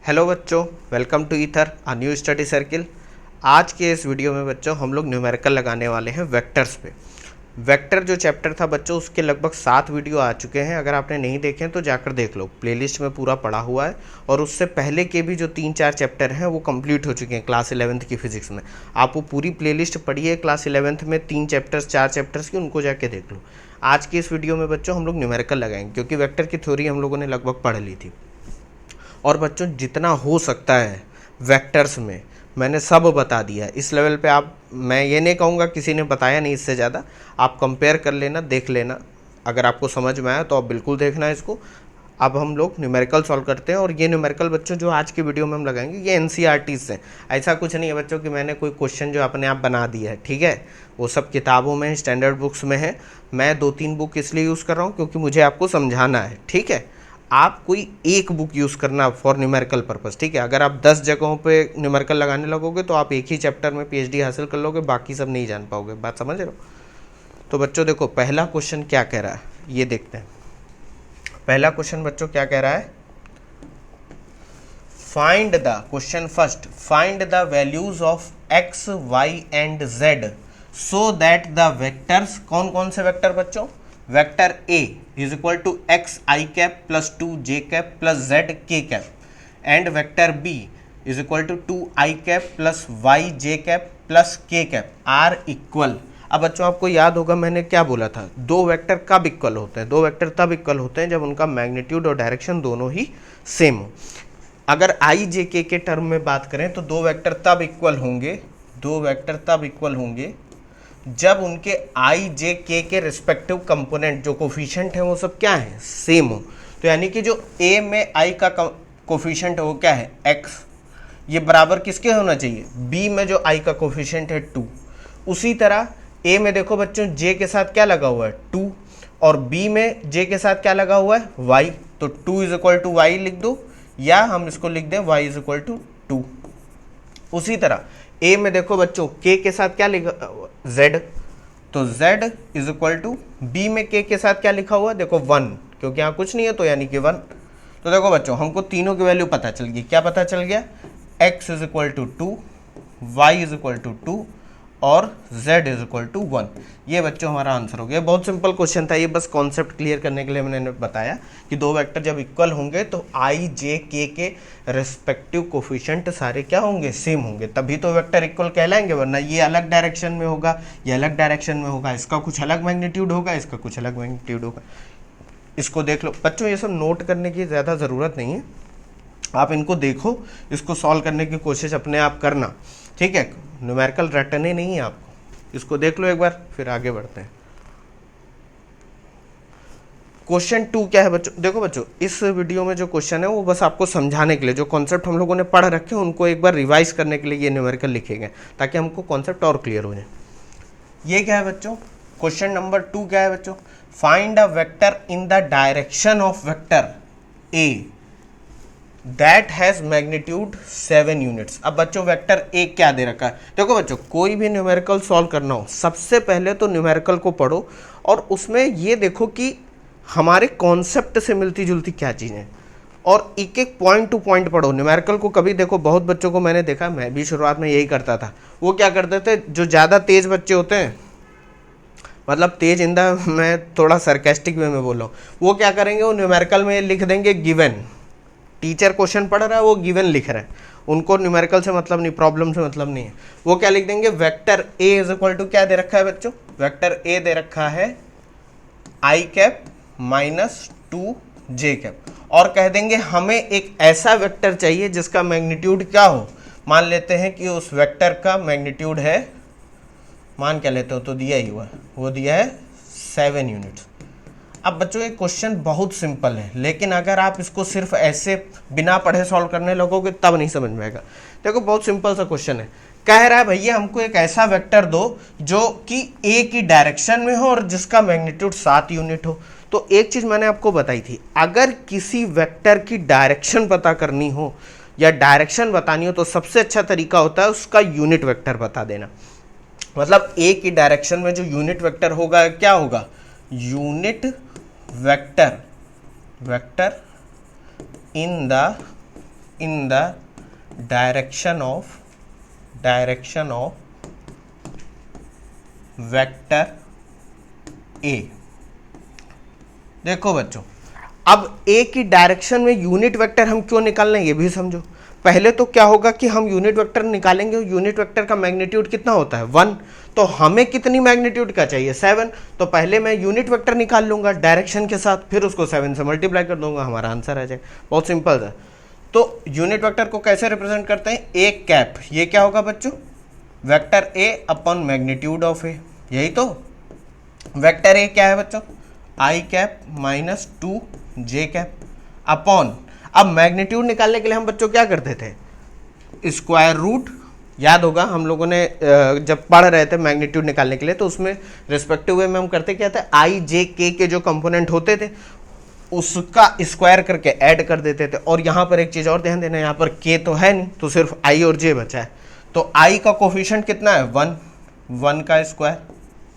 Hello बच्चों, welcome to either a new study circle. आज के इस वीडियो में बच्चों हम लोग न्यूमेरिकल लगाने वाले हैं वेक्टर्स पे। वेक्टर जो चैप्टर था बच्चों, उसके लगभग 7 वीडियो आ चुके हैं। अगर आपने नहीं देखे हैं तो जाकर देख लो, प्लेलिस्ट में पूरा पड़ा हुआ है। और उससे पहले के भी जो 3-4 चैप्टर हैं वो कंप्लीट हो चुके हैं क्लास 11th की फिजिक्स में। आप वो पूरी प्लेलिस्ट पढ़िए क्लास 11th में 3 चैप्टर्स 4 चैप्टर्स की, उनको जाके देख लो। आज की इस वीडियो में बच्चों हम लोग न्यूमेरिकल लगाएंगे, क्योंकि वेक्टर की थ्योरी हम लोगों ने लगभग पढ़ ली थी। और बच्चों जितना हो सकता है वेक्टर्स में मैंने सब बता दिया है इस लेवल पे। आप, मैं ये नहीं कहूँगा किसी ने बताया नहीं, इससे ज़्यादा आप कंपेयर कर लेना, देख लेना। अगर आपको समझ में आया तो आप बिल्कुल देखना इसको। अब हम लोग न्यूमेरिकल सॉल्व करते हैं। और ये न्यूमेरिकल बच्चों जो आज की वीडियो में हम लगाएंगे ये एनसीईआरटी से। ऐसा कुछ नहीं है बच्चों कि मैंने कोई क्वेश्चन जो अपने आप बना दिया है, ठीक है। वो सब किताबों में, स्टैंडर्ड बुक्स में है। मैं 2-3 बुक इसलिए यूज़ कर रहा हूँ क्योंकि मुझे आपको समझाना है, ठीक है। आप कोई एक बुक यूज़ करना फॉर न्यूमेरिकल पर्पस, ठीक है। अगर आप 10 जगहों पे न्यूमेरिकल लगाने लगोगे तो आप एक ही चैप्टर में पीएचडी हासिल कर लोगे, बाकी सब नहीं जान पाओगे। बात समझ रहे हो? तो बच्चों देखो पहला क्वेश्चन क्या कह रहा है ये देखते हैं। पहला क्वेश्चन बच्चों क्या कह रहा है, find the, question first, find the values of X Y and Z so that the vectors, कौन कौन से वेक्टर बच्चों, vector A is equal to X I cap plus 2 J cap plus Z K cap, and vector B is equal to 2 I cap plus Y J cap plus K cap are equal. अब बच्चों आपको याद होगा मैंने क्या बोला था, दो वेक्टर कब इक्वल होते हैं? दो वेक्टर तब इक्वल होते हैं जब उनका मैग्नीट्यूड और डायरेक्शन दोनों ही सेम हो। अगर आई जे के टर्म में बात करें तो दो वेक्टर तब इक्वल होंगे, दो वेक्टर तब इक्वल होंगे जब उनके आई जे के रिस्पेक्टिव कंपोनेंट जो कोफिशिएंट है वो सब क्या है, सेम हो। तो यानी कि जो ए में आई का कोफिशिएंट है वो क्या है, एक्स, ये बराबर किसके होना चाहिए, बी में जो आई का कोफिशिएंट है 2। उसी तरह ए में देखो बच्चों जे के साथ क्या लगा हुआ है 2, और बी में जे के साथ क्या लगा हुआ है वाई। तो 2 इज इक्वल टू वाई लिख दो, या हम इसको लिख दें y इज इक्वल टू 2। उसी तरह a में देखो बच्चों k के साथ क्या लिखा z, तो z is equal to, b में k के साथ क्या लिखा हुआ है देखो 1, क्योंकि यहाँ कुछ नहीं है तो यानी कि 1। तो देखो बच्चों हमको तीनों की वैल्यू पता चल गई। क्या पता चल गया, x is equal to 2, y is equal to 2 और z इज इक्वल टू 1। ये बच्चों हमारा आंसर हो गया। बहुत सिंपल क्वेश्चन था ये, बस कॉन्सेप्ट क्लियर करने के लिए मैंने बताया कि दो वेक्टर जब इक्वल होंगे तो आई जे के रेस्पेक्टिव कोफिशिएंट सारे क्या होंगे, सेम होंगे, तभी तो वेक्टर इक्वल कहलाएंगे। वरना ये अलग डायरेक्शन में होगा, ये अलग डायरेक्शन में होगा, इसका कुछ अलग मैग्नीट्यूड होगा, इसका कुछ अलग मैग्नीट्यूड होगा। इसको देख लो बच्चों, ये सब नोट करने की ज़्यादा ज़रूरत नहीं है, आप इनको देखो, इसको सॉल्व करने की कोशिश अपने आप करना, ठीक है। न्यूमेरिकल रटने नहीं है आपको, इसको देख लो एक बार फिर आगे बढ़ते हैं। क्वेश्चन 2 क्या है बच्चों, देखो बच्चों इस वीडियो में जो क्वेश्चन है वो बस आपको समझाने के लिए, जो कॉन्सेप्ट हम लोगों ने पढ़ रखे हैं उनको एक बार रिवाइज करने के लिए ये न्यूमेरिकल लिखे गए, ताकि हमको कॉन्सेप्ट और क्लियर हो जाए। ये क्या है बच्चों, क्वेश्चन नंबर 2 क्या है बच्चों, find a vector in the direction of vector A that has magnitude 7 units. अब बच्चों वेक्टर ए क्या दे रखा है, देखो बच्चों कोई भी न्यूमेरिकल सॉल्व करना हो सबसे पहले तो न्यूमेरिकल को पढ़ो और उसमें ये देखो कि हमारे कॉन्सेप्ट से मिलती जुलती क्या चीज़ें, और एक एक पॉइंट टू पॉइंट पढ़ो न्यूमेरिकल को। कभी देखो बहुत बच्चों को मैंने देखा, मैं भी शुरुआत में यही करता था, वो क्या करते थे, जो ज़्यादा तेज़ बच्चे होते हैं, मतलब तेज इन द, मैं थोड़ा सरकास्टिक वे में बोल रहा हूँ, वो क्या करेंगे, वो न्यूमेरिकल में लिख देंगे गिवन। टीचर क्वेश्चन पढ़ रहा है, वो गिवन लिख रहा है, उनको न्यूमेरिकल से मतलब नहीं, प्रॉब्लम से मतलब नहीं है। वो क्या लिख देंगे, vector A is equal to क्या दे रखा है बच्चों, वेक्टर ए दे रखा है आई कैप माइनस 2 जे कैप, और कह देंगे हमें एक ऐसा वेक्टर चाहिए जिसका मैग्नीट्यूड क्या हो। मान लेते हैं कि उस वेक्टर का मैग्नीट्यूड है, मान क्या लेते हो, तो दिया ही हुआ है, वो दिया है 7 यूनिट्स। अब बच्चों ये क्वेश्चन बहुत सिंपल है, लेकिन अगर आप इसको सिर्फ ऐसे बिना पढ़े सॉल्व करने लगोगे तब नहीं समझ में आएगा। देखो बहुत सिंपल सा क्वेश्चन है, कह रहा है भैया हमको एक ऐसा वेक्टर दो जो कि ए की डायरेक्शन में हो और जिसका मैग्नीट्यूड 7 यूनिट हो। तो एक चीज़ मैंने आपको बताई थी, अगर किसी वेक्टर की डायरेक्शन पता करनी हो या डायरेक्शन बतानी हो तो सबसे अच्छा तरीका होता है उसका यूनिट वेक्टर बता देना। मतलब ए की डायरेक्शन में जो यूनिट वेक्टर होगा क्या होगा, unit vector in the in the direction of vector ए। देखो बच्चों, अब ए की डायरेक्शन में यूनिट वेक्टर हम क्यों निकाल रहे हैं ये भी समझो। पहले तो क्या होगा कि हम यूनिट वेक्टर निकालेंगे, यूनिट वेक्टर का मैग्नीट्यूड कितना होता है 1, तो हमें कितनी मैग्नीट्यूड का चाहिए 7, तो पहले मैं यूनिट वेक्टर निकाल लूंगा डायरेक्शन के साथ, फिर उसको 7 से मल्टीप्लाई कर दूंगा, हमारा आंसर आ जाएगा। बहुत सिंपल है। तो यूनिट वेक्टर को कैसे रिप्रेजेंट करते हैं, ए कैप, ये क्या होगा बच्चों, vector A upon magnitude of A, यही तो। वेक्टर ए क्या है बच्चों, I cap minus 2 J cap upon, अब मैग्नीट्यूड निकालने के लिए हम बच्चों क्या करते थे, स्क्वायर रूट, याद होगा हम लोगों ने जब पढ़ रहे थे मैग्नीट्यूड निकालने के लिए, तो उसमें रिस्पेक्टिव वे में हम करते क्या थे, आई जे के के जो कंपोनेंट होते थे उसका स्क्वायर करके ऐड कर देते थे। और यहाँ पर एक चीज़ और ध्यान देना, यहाँ पर के तो है नहीं, तो सिर्फ आई और जे बचा है, तो आई का कोफिशिएंट कितना है 1 का स्क्वायर,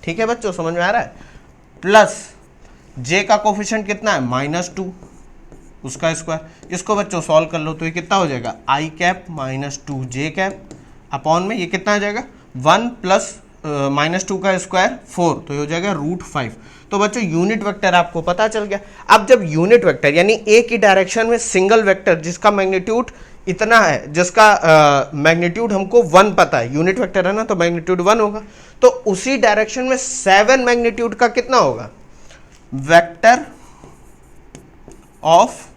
ठीक है बच्चों, समझ में आ रहा है, प्लस जे का कोफिशिएंट कितना है -2 उसका स्क्वायर। इसको बच्चों सॉल्व कर लो तो ये कितना हो जाएगा, आई cap minus 2 J cap upon में ये कितना आ जाएगा 1 प्लस -2 का स्क्वायर 4, तो ये हो जाएगा √5। तो बच्चों यूनिट वेक्टर आपको पता चल गया। अब जब यूनिट वेक्टर यानी ए की डायरेक्शन में सिंगल वेक्टर जिसका मैग्नीट्यूड इतना है, जिसका मैग्नीट्यूड हमको 1 पता है, यूनिट वेक्टर है ना, तो मैग्नीट्यूड 1 होगा, तो उसी डायरेक्शन में 7 मैग्नीट्यूड का कितना होगा, vector of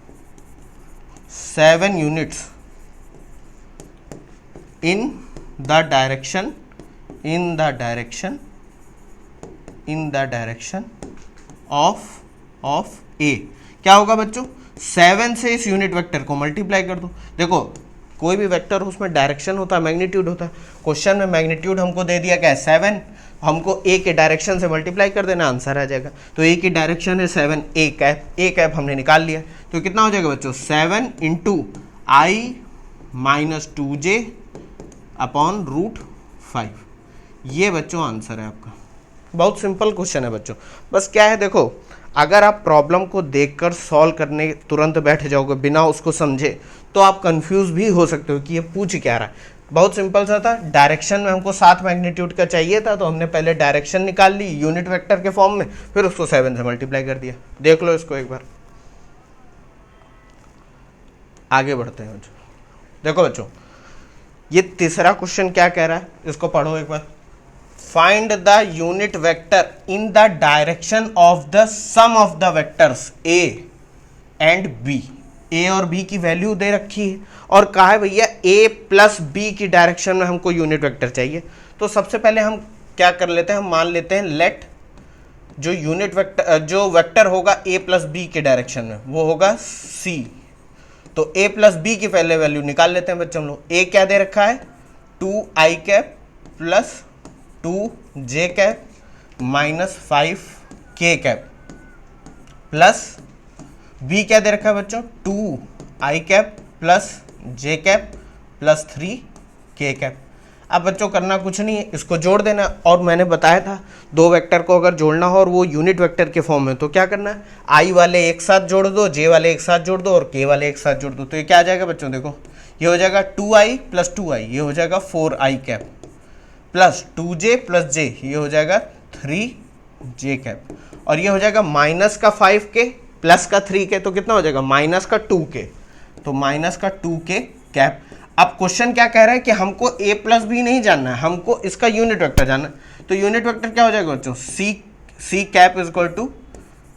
7 units in the direction of A। क्या होगा बच्चों, 7 से इस यूनिट वेक्टर को मल्टीप्लाई कर दो। देखो कोई भी वेक्टर हो उसमें डायरेक्शन होता है, मैग्नीट्यूड होता है। क्वेश्चन में मैग्नीट्यूड हमको दे दिया क्या है 7, हमको ए के डायरेक्शन से मल्टीप्लाई कर देना, आंसर आ जाएगा। तो ए की डायरेक्शन है 7, ए कैप हमने निकाल लिया, तो कितना हो जाएगा बच्चों 7 इंटू आई माइनस 2j अपॉन √5। ये बच्चों आंसर है आपका। बहुत सिंपल क्वेश्चन है बच्चों। बस क्या है देखो, अगर आप प्रॉब्लम को देखकर सॉल्व करने तुरंत बैठ जाओगे बिना उसको समझे, तो आप कंफ्यूज भी हो सकते हो कि ये पूछ क्या रहा है। बहुत सिंपल सा था, डायरेक्शन में हमको 7 मैग्नीट्यूड का चाहिए था, तो हमने पहले डायरेक्शन निकाल ली यूनिट वेक्टर के फॉर्म में, फिर उसको 7 से मल्टीप्लाई कर दिया। देख लो इसको एक बार, आगे बढ़ते हैं बच्चों। देखो बच्चों, ये तीसरा क्वेश्चन क्या कह रहा है, इसको पढ़ो एक बार। Find the unit vector in the direction of the sum of the vectors A and B. A और बी की वैल्यू दे रखी है और कहा है भैया ए प्लस बी की डायरेक्शन में हमको यूनिट वेक्टर चाहिए। तो सबसे पहले हम क्या कर लेते हैं, हम मान लेते हैं लेट जो यूनिट वेक्टर जो वेक्टर होगा ए प्लस बी के डायरेक्शन में वो होगा सी। तो a प्लस बी की पहले वैल्यू निकाल लेते हैं बच्चों हम लोग। a क्या दे रखा है 2i cap plus 2j cap minus 5k cap, plus b क्या दे रखा है बच्चों 2i cap plus j cap plus 3k cap. अब बच्चों करना कुछ नहीं है, इसको जोड़ देना। और मैंने बताया था दो वेक्टर को अगर जोड़ना हो और वो यूनिट वेक्टर के फॉर्म में, तो क्या करना है, आई वाले एक साथ जोड़ दो, जे वाले एक साथ जोड़ दो और के वाले एक साथ जोड़ दो। तो ये क्या आ जाएगा बच्चों, देखो ये हो जाएगा 2i प्लस 2i, ये हो जाएगा 4i cap plus 2j plus j, ये हो जाएगा 3j कैप, और ये हो जाएगा माइनस का 5k प्लस का 3k, तो कितना हो जाएगा माइनस का 2k, तो माइनस का 2k कैप। अब क्वेश्चन क्या कह रहा है कि हमको a प्लस बी नहीं जानना है, हमको इसका यूनिट वेक्टर जानना है। तो यूनिट वेक्टर क्या हो जाएगा बच्चों, C cap is equal to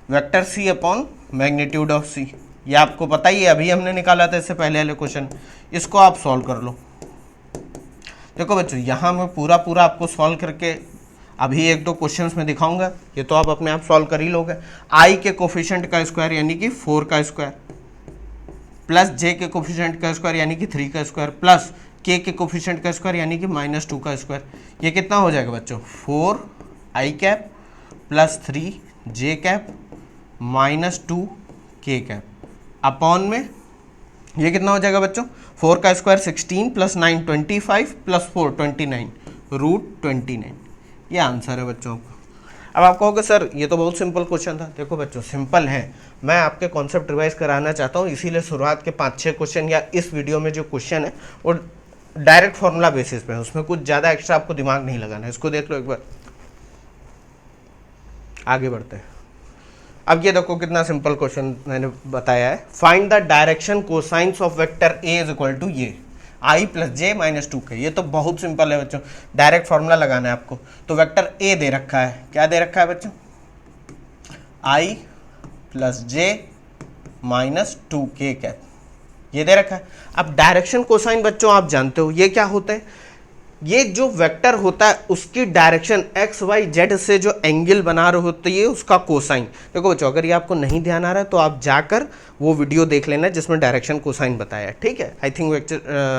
vector C upon magnitude of C. ये आपको पता ही है, अभी हमने निकाला था इससे पहले वाले क्वेश्चन। इसको आप सॉल्व कर लो। देखो बच्चों, यहाँ मैं पूरा आपको सॉल्व करके अभी 1-2 क्वेश्चंस में दिखाऊंगा, ये तो आप अपने आप सॉल्व कर ही लोगे। आई के कोफिशिएंट का स्क्वायर यानी कि 4 का स्क्वायर प्लस जे के कोफिशिएंट का स्क्वायर यानी कि 3 का स्क्वायर प्लस के कोफिशिएंट का स्क्वायर यानी कि -2 का स्क्वायर, ये कितना हो जाएगा बच्चों 4i cap plus 3j cap -2k cap upon में ये कितना हो जाएगा बच्चों 4 का स्क्वायर 16 प्लस 9 25 प्लस 4 29 √29। ये आंसर है बच्चों। अब आप कहोगे सर ये तो बहुत सिंपल क्वेश्चन था। देखो बच्चों सिंपल है, मैं आपके कॉन्सेप्ट रिवाइज कराना चाहता हूँ, इसीलिए शुरुआत के 5-6 क्वेश्चन या इस वीडियो में जो क्वेश्चन है वो डायरेक्ट फॉर्मूला बेसिस पे है, उसमें कुछ ज़्यादा एक्स्ट्रा आपको दिमाग नहीं लगाना है। इसको देख लो एक बार, आगे बढ़ते हैं। अब ये देखो कितना सिंपल क्वेश्चन मैंने बताया है। Find the direction cosines of vector A is equal to ये i plus J minus 2k। ये तो बहुत सिंपल है बच्चों, डायरेक्ट फॉर्मूला लगाना है आपको। तो वेक्टर ए दे रखा है, क्या दे रखा है बच्चों, आई प्लस जे माइनस 2k कैप, ये दे रखा है। अब डायरेक्शन कोसाइन बच्चों आप जानते हो ये क्या होता है, ये जो वेक्टर होता है उसकी डायरेक्शन एक्स वाई जेड से जो एंगल बना रहे होते हैं उसका कोसाइन। देखो बच्चों अगर ये आपको नहीं ध्यान आ रहा है तो आप जाकर वो वीडियो देख लेना जिसमें डायरेक्शन कोसाइन बताया है, ठीक है। आई थिंक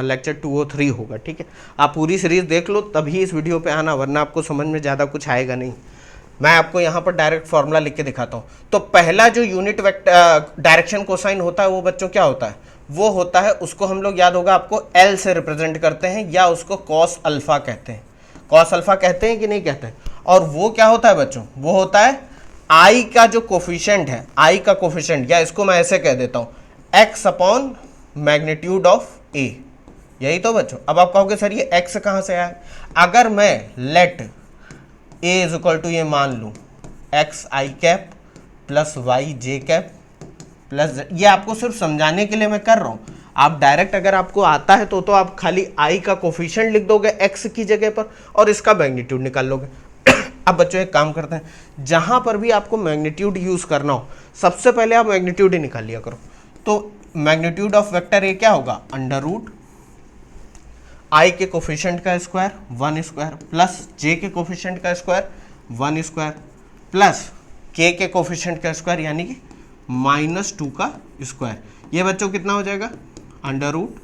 लेक्चर 203 होगा, ठीक है। आप पूरी सीरीज देख लो तभी इस वीडियो पे आना, वरना आपको समझ में ज़्यादा कुछ आएगा नहीं। मैं आपको यहाँ पर डायरेक्ट फॉर्मूला लिख के दिखाता हूँ। तो पहला जो यूनिट डायरेक्शन कोसाइन होता है वो बच्चों क्या होता है, वो होता है, उसको हम लोग याद होगा आपको एल से रिप्रेजेंट करते हैं या उसको कॉस अल्फा कहते हैं। कॉस अल्फा कहते हैं कि नहीं कहते हैं। और वो क्या होता है बच्चों, वो होता है आई का जो कोफिशिएंट है, आई का कोफिशिएंट, या इसको मैं ऐसे कह देता हूँ x upon magnitude of A. यही तो बच्चों। अब आप कहोगे सर ये एक्स कहाँ से आया, अगर मैं let a is equal to ये मान लूँ एक्स आई कैप प्लस वाई जे कैप प्लस, ये आपको सिर्फ समझाने के लिए मैं कर रहा हूँ। आप डायरेक्ट अगर आपको आता है तो आप खाली आई का कोफिशिएंट लिख दोगे एक्स की जगह पर और इसका मैग्नीट्यूड निकाल लोगे। अब बच्चों एक काम करते हैं, जहां पर भी आपको मैग्नीट्यूड यूज करना हो सबसे पहले आप मैग्नीट्यूड ही निकाल लिया करो। तो मैग्नीट्यूड ऑफ वेक्टर ए क्या होगा, अंडर रूट आई के कोफिशिएंट का स्क्वायर 1 स्क्वायर प्लस जे के कोफिशिएंट का स्क्वायर 1 स्क्वायर प्लस के कोफिशिएंट का स्क्वायर यानी कि -2 का स्क्वायर। ये बच्चों कितना हो जाएगा, अंडर रूट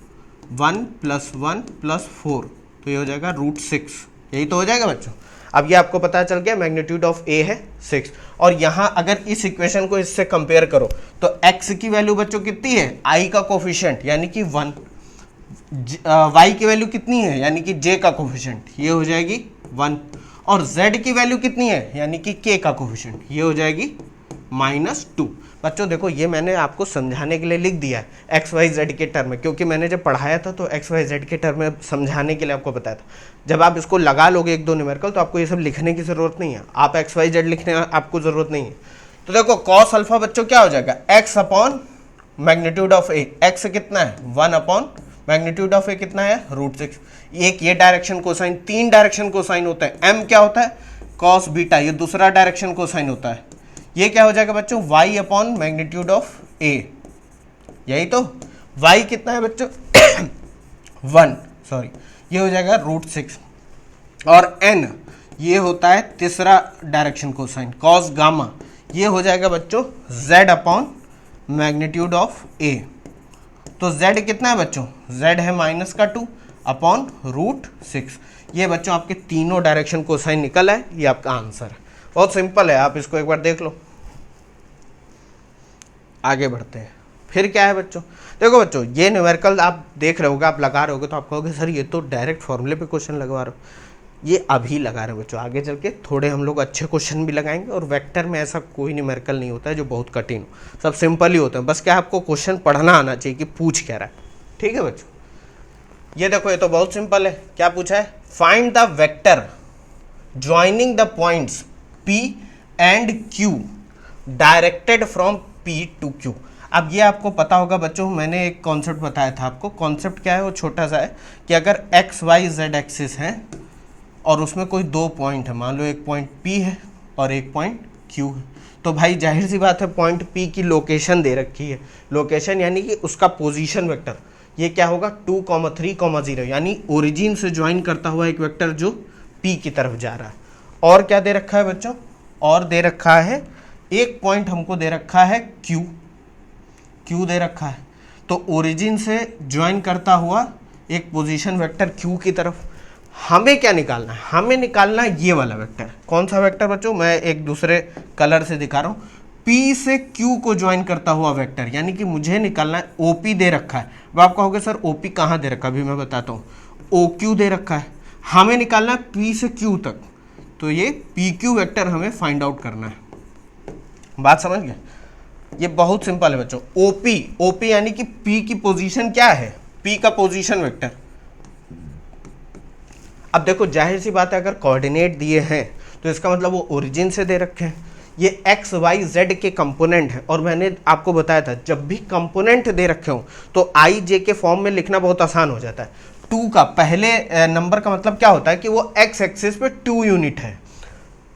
1 + 1 + 4, तो ये हो जाएगा √6। यही तो हो जाएगा बच्चों। अब ये आपको पता चल गया मैग्नीट्यूड ऑफ ए है 6। और यहाँ अगर इस इक्वेशन को इससे कंपेयर करो तो x की वैल्यू बच्चों कितनी है, i का कोफिशिएंट यानी कि 1, y की वैल्यू कितनी है यानी कि j का कोफिशिएंट, ये हो जाएगी 1, और z की वैल्यू कितनी है यानी कि k का कोफिशिएंट, ये हो जाएगी -2। बच्चों देखो ये मैंने आपको समझाने के लिए लिख दिया है एक्स वाई जेड के टर्म में, क्योंकि मैंने जब पढ़ाया था तो एक्स वाई जेड के टर्म में समझाने के लिए आपको बताया था। जब आप इसको लगा लोगे 1-2 न्यूमेरिकल तो आपको ये सब लिखने की ज़रूरत नहीं है, आप एक्स वाई जेड लिखने आपको ज़रूरत नहीं है। तो देखो कॉस अल्फा बच्चों क्या हो जाएगा, x upon magnitude of A, x कितना है 1 अपॉन मैग्नीट्यूड ऑफ ए कितना है √6। एक ये डायरेक्शन कोसाइन, 3 डायरेक्शन कोसाइन होता है, एम क्या होता है कॉस बीटा, ये दूसरा डायरेक्शन कोसाइन होता है। ये क्या हो जाएगा बच्चों, y upon magnitude of a, यही तो। y कितना है बच्चों 1, सॉरी, ये हो जाएगा √6। और n ये होता है तीसरा डायरेक्शन कोसाइन कॉस गामा, ये हो जाएगा बच्चों z upon magnitude of a। तो z कितना है बच्चों, z है -2 अपॉन √6। ये बच्चों आपके तीनों डायरेक्शन कोसाइन निकल है, ये आपका आंसर है। बहुत सिंपल है, आप इसको एक बार देख लो। आगे बढ़ते हैं, फिर क्या है बच्चों, देखो बच्चों ये न्यूमेरिकल आप देख रहे होगे, आप लगा रहे होगे तो आप कहोगे सर ये तो डायरेक्ट फॉर्मूले पे क्वेश्चन लगवा रहे हो। ये अभी लगा रहे हो बच्चों, आगे चल के थोड़े हम लोग अच्छे क्वेश्चन भी लगाएंगे। और वेक्टर में ऐसा कोई न्यूमेरिकल नहीं होता है जो बहुत कठिन हो, सब सिंपल ही होते हैं। बस क्या आपको क्वेश्चन पढ़ना आना चाहिए कि पूछ क्या रहा है, ठीक है बच्चों। ये देखो ये तो बहुत सिंपल है, क्या पूछा है, find the vector joining the points P and Q directed from P to Q। अब ये आपको पता होगा बच्चों, मैंने एक कॉन्सेप्ट बताया था आपको। कॉन्सेप्ट क्या है, वो छोटा सा है कि अगर x y z एक्सिस है और उसमें कोई 2 पॉइंट है, मान लो एक पॉइंट P है और एक पॉइंट Q है, तो भाई जाहिर सी बात है पॉइंट P की लोकेशन दे रखी है। लोकेशन यानी कि उसका पोजीशन वेक्टर, ये क्या होगा 2, 3, 0, यानी ओरिजिन से ज्वाइन करता हुआ एक वेक्टर जो P की तरफ जा रहा है। और क्या दे रखा है बच्चों, और दे रखा है एक पॉइंट हमको दे रखा है Q दे रखा है। तो ओरिजिन से ज्वाइन करता हुआ एक पोजीशन वेक्टर Q की तरफ। हमें क्या निकालना है, हमें निकालना है ये वाला वेक्टर। कौन सा वेक्टर बच्चों, मैं एक दूसरे कलर से दिखा रहा हूँ, P से Q को ज्वाइन करता हुआ वेक्टर, यानी कि मुझे निकालना है OP दे रखा है। अब आप कहोगे सर OP कहाँ दे रखा है, अभी मैं बताता हूँ। OQ दे रखा है, हमें निकालना है P से Q तक। तो ये पी क्यू वेक्टर हमें फाइंड आउट करना है। बात समझ गए? ये बहुत सिंपल है बच्चों। ओपी, ओपी यानी कि पी की पोजीशन क्या है, पी का पोजीशन वेक्टर। अब देखो जाहिर सी बात है, अगर कोऑर्डिनेट दिए हैं तो इसका मतलब वो ओरिजिन से दे रखे हैं। ये एक्स वाई जेड के कंपोनेंट हैं, और मैंने आपको बताया था जब भी कंपोनेंट दे रखे हो तो आई जे के फॉर्म में लिखना बहुत आसान हो जाता है। 2 का पहले नंबर का मतलब क्या होता है कि वो एक्स एक्सिस पे 2 यूनिट है,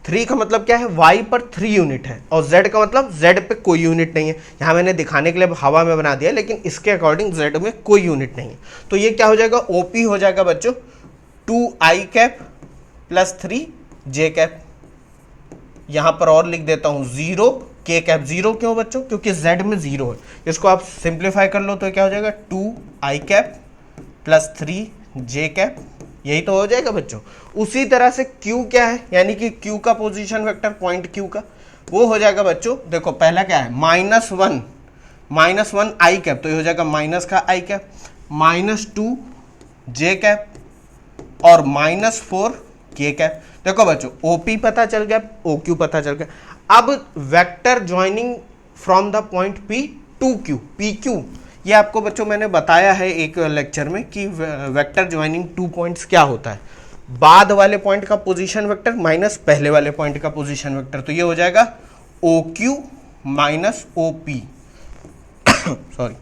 3 का मतलब क्या है वाई पर 3 यूनिट है, और z का मतलब z पे कोई यूनिट नहीं है। यहाँ मैंने दिखाने के लिए हवा में बना दिया, लेकिन इसके अकॉर्डिंग z में कोई यूनिट नहीं है। तो ये क्या हो जाएगा, ओपी हो जाएगा बच्चों 2i cap plus 3j cap. यहाँ पर और लिख देता हूँ 0 k कैप। 0 क्यों बच्चों, क्योंकि z में 0 है। इसको आप सिंप्लीफाई कर लो तो क्या हो जाएगा 2i cap plus 3j cap. यही तो हो जाएगा बच्चों। उसी तरह से Q क्या है, यानी कि Q का पोजीशन वेक्टर पॉइंट Q का, वो हो जाएगा बच्चों, देखो पहला क्या है -1 आई कैप, तो ये हो जाएगा माइनस का आई कैप, -2 जे कैप और -4 के कैप। देखो बच्चों OP पता चल गया, OQ पता चल गया। अब vector joining from the point P to Q, PQ, ये आपको बच्चों मैंने बताया है एक लेक्चर में कि वेक्टर ज्वाइनिंग 2 पॉइंट्स क्या होता है। बाद वाले पॉइंट का पोजीशन वेक्टर माइनस पहले वाले पॉइंट का पोजीशन वेक्टर, तो ये हो जाएगा OQ minus OP। Sorry,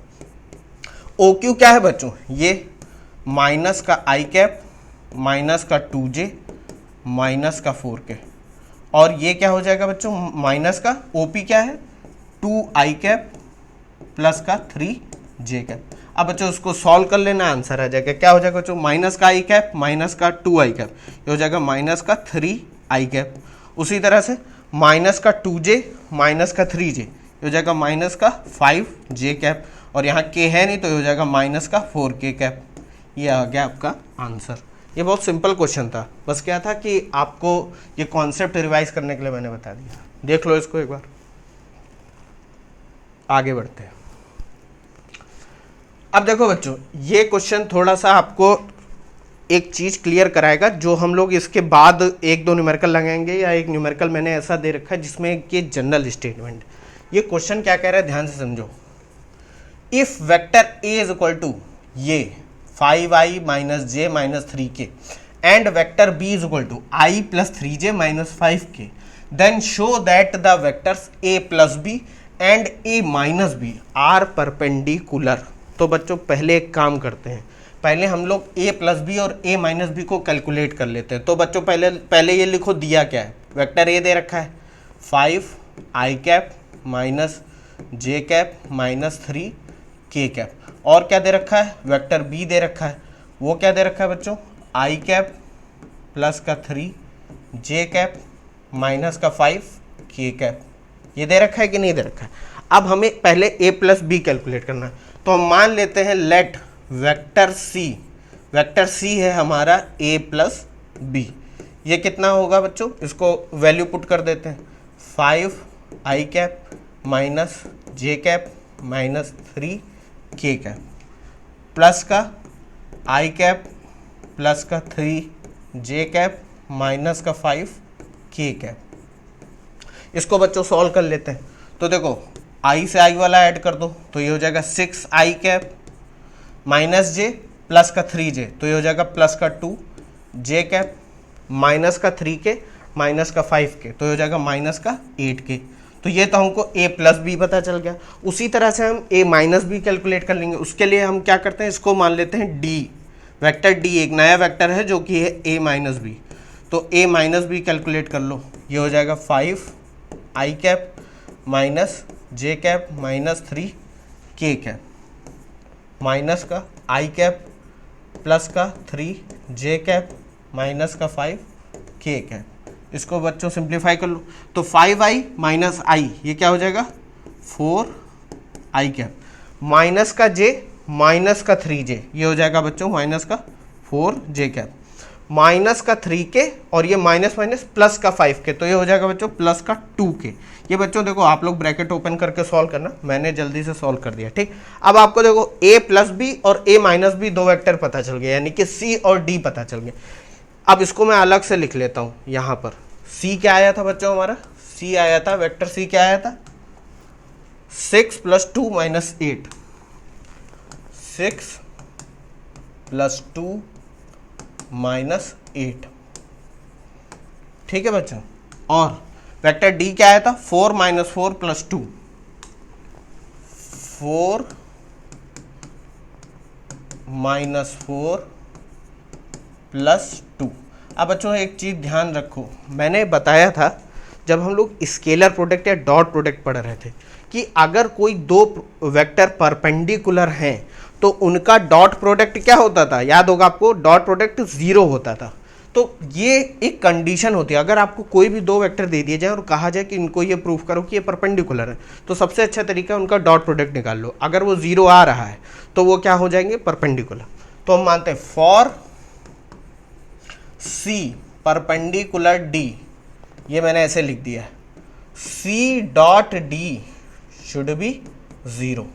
OQ क्या है बच्चों, ये माइनस का आई कैप माइनस का 2j माइनस का 4k, और ये क्या हो जाएगा बच्चों माइनस का OP क्या है 2i कैप प्लस का 3j कैप। अब बच्चों उसको सॉल्व कर लेना, आंसर आ जाएगा। क्या हो जाएगा बच्चों, माइनस का i कैप माइनस का 2i कैप, ये हो जाएगा माइनस का 3i कैप। उसी तरह से माइनस का 2j माइनस का 3j, ये हो जाएगा माइनस का 5j कैप, और यहाँ k है नहीं तो ये हो जाएगा माइनस का 4k कैप। ये आ गया आपका आंसर। ये बहुत सिंपल क्वेश्चन था, बस क्या था कि आपको ये कॉन्सेप्ट रिवाइज करने के लिए मैंने बता दिया। देख लो इसको एक बार, आगे बढ़ते हैं। अब देखो बच्चों, ये क्वेश्चन थोड़ा सा आपको एक चीज क्लियर कराएगा, जो हम लोग इसके बाद 1-2 न्यूमेरिकल लगाएंगे, या एक न्यूमेरिकल मैंने ऐसा दे रखा है जिसमें कि जनरल स्टेटमेंट। ये क्वेश्चन क्या कह रहा है, ध्यान से समझो। If vector A is equal to ये 5i minus j minus 3k and vector b is equal to i plus 3j minus 5k, then show that the vectors a plus b and a minus b are perpendicular. तो बच्चों पहले एक काम करते हैं, पहले हम लोग a प्लस बी और a माइनस बी को कैलकुलेट कर लेते हैं। तो बच्चों पहले ये लिखो, दिया क्या है, वेक्टर a दे रखा है 5i cap minus j cap minus 3k cap, और क्या दे रखा है, वेक्टर b दे रखा है, वो क्या दे रखा है बच्चों i कैप प्लस का 3j कैप माइनस का 5k कैप। ये दे रखा है कि नहीं दे रखा है। अब हमें पहले a प्लस बी कैलकुलेट करना है, तो हम मान लेते हैं लेट वेक्टर c है हमारा a प्लस बी। ये कितना होगा बच्चों, इसको वैल्यू पुट कर देते हैं, 5i cap minus j cap minus 3k cap plus का i कैप प्लस का 3j कैप माइनस का 5k कैप। इसको बच्चों सॉल्व कर लेते हैं। तो देखो i से i वाला ऐड कर दो, तो ये हो जाएगा 6i cap minus j plus का 3j, तो ये हो जाएगा प्लस का 2j कैप माइनस का 3k माइनस का 5k, तो ये हो जाएगा माइनस का 8k। तो ये तो हमको a प्लस बी पता चल गया। उसी तरह से हम a माइनस बी कैलकुलेट कर लेंगे। उसके लिए हम क्या करते हैं, इसको मान लेते हैं d, वेक्टर d एक नया वेक्टर है जो कि है a माइनस बी। तो a माइनस बी कैलकुलेट कर लो, ये हो जाएगा 5i cap minus j cap minus 3k cap minus का i कैप प्लस का 3j कैप माइनस का 5k कैप। इसको बच्चों सिंप्लीफाई कर लो, तो 5i माइनस i ये क्या हो जाएगा 4i कैप माइनस का j माइनस का 3j, ये हो जाएगा बच्चों माइनस का 4j कैप माइनस का 3k, और ये माइनस माइनस प्लस का 5k, तो ये हो जाएगा बच्चों प्लस का 2k। ये बच्चों देखो आप लोग ब्रैकेट ओपन करके सॉल्व करना, मैंने जल्दी से सॉल्व कर दिया, ठीक। अब आपको देखो a प्लस बी और a माइनस बी दो वेक्टर पता चल गए, यानी कि c और d पता चल गए। अब इसको मैं अलग से लिख लेता हूँ यहाँ पर, सी क्या आया था बच्चों हमारा, सी आया था, वेक्टर सी क्या आया था, 6 + 2 - 8, 6 + 2 - 8, ठीक है बच्चों। और वेक्टर डी क्या आया था, 4 - 4 + 2, 4 - 4 + 2। अब बच्चों एक चीज़ ध्यान रखो, मैंने बताया था जब हम लोग स्केलर प्रोडक्ट या डॉट प्रोडक्ट पढ़ रहे थे कि अगर कोई दो वेक्टर परपेंडिकुलर हैं तो उनका डॉट प्रोडक्ट क्या होता था, याद होगा आपको, डॉट प्रोडक्ट 0 होता था। तो ये एक कंडीशन होती है, अगर आपको कोई भी दो वेक्टर दे दिए जाए और कहा जाए कि इनको ये प्रूफ करो कि ये परपेंडिकुलर है, तो सबसे अच्छा तरीका उनका डॉट प्रोडक्ट निकाल लो। अगर वो 0 आ रहा है तो वो क्या हो जाएंगे, परपेंडिकुलर। तो हम मानते हैं फॉर सी परपेंडिकुलर डी, ये मैंने ऐसे लिख दिया है, c dot d should be 0,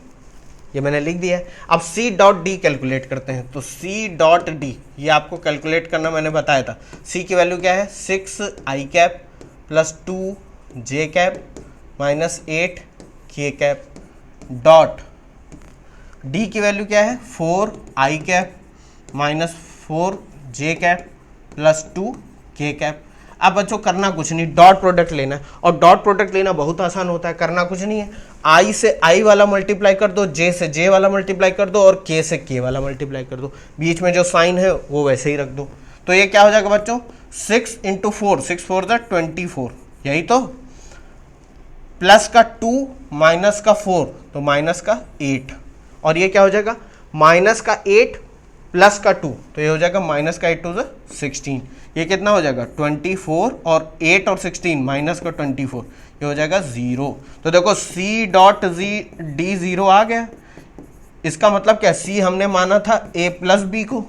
ये मैंने लिख दिया है। अब सी डॉट डी कैलकुलेट करते हैं, तो सी डॉट डी ये आपको कैलकुलेट करना मैंने बताया था। सी की वैल्यू क्या है, 6i cap + 2j cap -8 k cap, dot D की वैल्यू क्या है, 4i cap -4j cap + 2k cap. अब बच्चों करना कुछ नहीं, डॉट प्रोडक्ट लेना है, और डॉट प्रोडक्ट लेना बहुत आसान होता है, करना कुछ नहीं है, i से i वाला मल्टीप्लाई कर दो, j से j वाला मल्टीप्लाई कर दो और k से k वाला मल्टीप्लाई कर दो, बीच में जो साइन है वो वैसे ही रख दो। तो ये क्या हो जाएगा बच्चों, 6 × 4, 6 4 = 24, यही तो, प्लस का 2 माइनस का 4 तो माइनस का 8, और ये क्या हो जाएगा, माइनस का 8 प्लस का 2 तो ये हो जाएगा माइनस का 8 2 16, ये कितना हो जाएगा 24, और 8 और 16 माइनस का 24, ये हो जाएगा 0। तो देखो सी डॉट डी 0 आ गया, इसका मतलब क्या, सी हमने माना था a + b को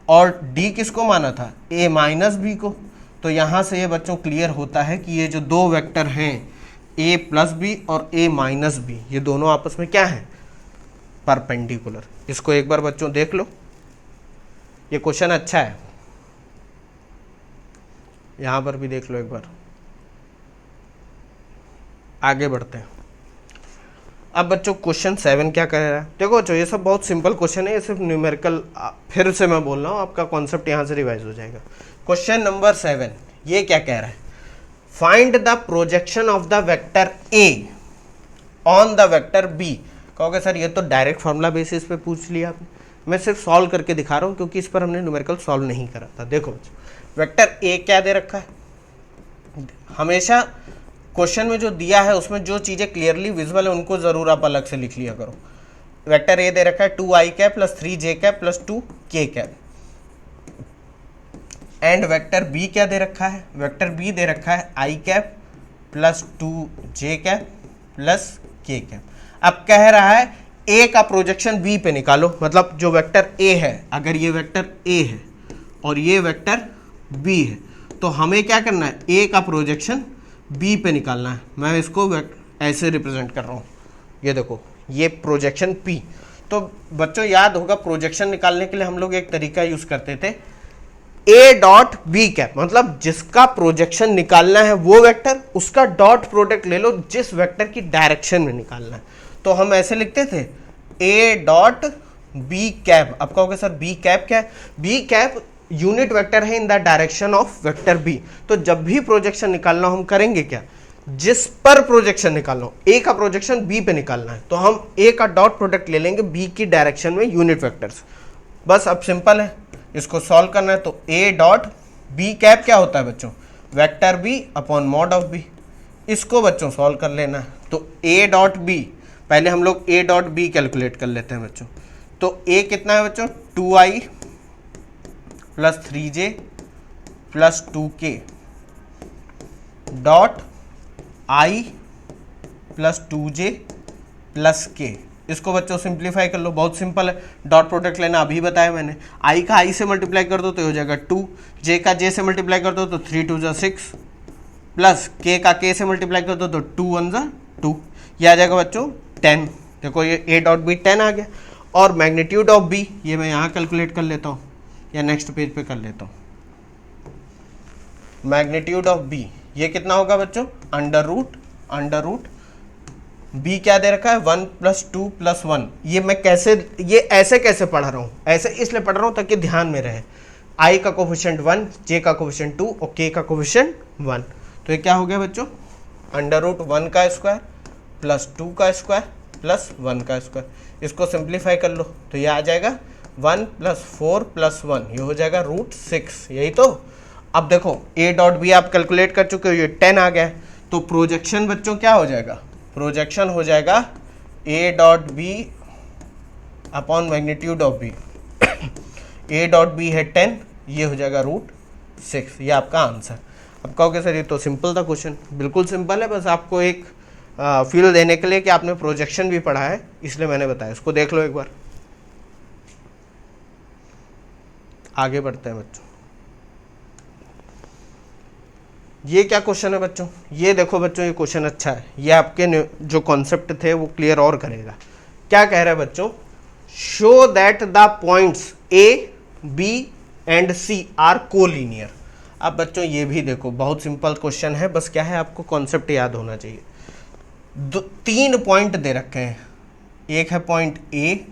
और d किसको माना था, a - b को। तो यहाँ से ये बच्चों क्लियर होता है कि ये जो दो वेक्टर हैं a + b और a - b, ये दोनों आपस में क्या हैं, परपेंडिकुलर। इसको एक बार बच्चों देख लो, ये क्वेश्चन अच्छा है, यहाँ पर भी देख लो एक बार। आगे बढ़ते हैं। अब बच्चों क्वेश्चन 7 क्या कह रहा है, देखो बच्चों ये सब बहुत सिंपल क्वेश्चन है, ये सिर्फ न्यूमेरिकल, फिर से मैं बोल रहा हूँ, आपका कॉन्सेप्ट यहाँ से रिवाइज हो जाएगा। क्वेश्चन नंबर 7 ये क्या कह रहा है, find the projection of the vector a on the vector b. कहोगे सर ये तो डायरेक्ट फॉर्मूला बेसिस पे पूछ लिया आपने, मैं सिर्फ सॉल्व करके दिखा रहा हूँ क्योंकि इस पर हमने न्यूमेरिकल सॉल्व नहीं करा था। देखो वेक्टर ए क्या दे रखा है, हमेशा क्वेश्चन में जो दिया है उसमें जो चीज़ें क्लियरली विजिबल है उनको ज़रूर आप अलग से लिख लिया करो। वेक्टर ए दे रखा है 2i cap + 3j cap + 2k cap, and vector b क्या दे रखा है, वेक्टर बी दे रखा है i cap + 2j cap + k cap. अब कह रहा है ए का प्रोजेक्शन बी पे निकालो, मतलब जो वेक्टर ए है, अगर ये वेक्टर ए है और ये वेक्टर बी है तो हमें क्या करना है, ए का प्रोजेक्शन बी पे निकालना है। मैं इसको ऐसे रिप्रेजेंट कर रहा हूँ, ये देखो ये प्रोजेक्शन पी। तो बच्चों याद होगा प्रोजेक्शन निकालने के लिए हम लोग एक तरीका यूज करते थे, ए डॉट बी कैप, मतलब जिसका प्रोजेक्शन निकालना है वो वेक्टर, उसका डॉट प्रोडक्ट ले लो जिस वेक्टर की डायरेक्शन में निकालना है। तो हम ऐसे लिखते थे ए डॉट बी कैप। अब कहोगे सर बी कैप क्या है, बी कैप यूनिट वेक्टर है in the direction of vector b. तो जब भी प्रोजेक्शन निकालना हम करेंगे क्या, जिस पर प्रोजेक्शन निकालना हो, ए का प्रोजेक्शन बी पे निकालना है तो हम ए का डॉट प्रोडक्ट ले लेंगे बी की डायरेक्शन में यूनिट वेक्टर्स। बस अब सिंपल है, इसको सॉल्व करना है। तो ए डॉट बी कैप क्या होता है बच्चों, vector b upon mod of b. इसको बच्चों सॉल्व कर लेना है। तो ए डॉट बी, पहले हम लोग ए डॉट बी कैलकुलेट कर लेते हैं बच्चों। तो ए कितना है बच्चों, 2i + 3j + 2k dot i + 2j + k। इसको बच्चों सिंप्लीफाई कर लो, बहुत सिंपल है, डॉट प्रोडक्ट लेना अभी बताया मैंने। i का i से मल्टीप्लाई कर दो तो हो जाएगा 2, j का j से मल्टीप्लाई कर दो तो 3 2 6, प्लस k का k से मल्टीप्लाई कर दो तो 2 1 2, ये आ जाएगा बच्चों 10। देखो ये a डॉट बी 10 आ गया, और मैग्नीट्यूड ऑफ b ये मैं यहाँ कैलकुलेट कर लेता हूँ या नेक्स्ट पेज पे कर लेता हूँ। मैग्नीट्यूड ऑफ बी, ये कितना होगा बच्चों, अंडर रूट बी क्या दे रखा है 1 + 2 + 1। ये मैं कैसे, ये ऐसे कैसे पढ़ रहा हूँ, ऐसे इसलिए पढ़ रहा हूँ ताकि ध्यान में रहे। आई का कोफिशिएंट 1, जे का कोफिशिएंट 2 और के का कोफिशिएंट 1। तो ये क्या हो गया बच्चों, √1 का स्क्वायर प्लस 2 का स्क्वायर प्लस 1 का स्क्वायर। इसको सिंप्लीफाई कर लो तो ये आ जाएगा 1 + 4 + 1, ये हो जाएगा √6। यही तो। अब देखो ए डॉट बी आप कैलकुलेट कर चुके हो, ये 10 आ गया है। तो प्रोजेक्शन बच्चों क्या हो जाएगा, प्रोजेक्शन हो जाएगा a dot b upon magnitude of b. A dot b है 10, ये हो जाएगा √6, ये आपका आंसर। अब कहोगे सर ये तो सिंपल था क्वेश्चन, बिल्कुल सिंपल है, बस आपको एक फील देने के लिए कि आपने प्रोजेक्शन भी पढ़ा है इसलिए मैंने बताया। इसको देख लो एक बार, आगे बढ़ते हैं बच्चों। ये क्या क्वेश्चन है बच्चों, ये देखो बच्चों, ये क्वेश्चन अच्छा है, ये आपके जो कॉन्सेप्ट थे वो क्लियर और करेगा। क्या कह रहा है बच्चों, show that the points A B and C are collinear. अब बच्चों ये भी देखो बहुत सिंपल क्वेश्चन है, बस क्या है आपको कॉन्सेप्ट याद होना चाहिए। 3 पॉइंट दे रखे हैं, एक है पॉइंट ए,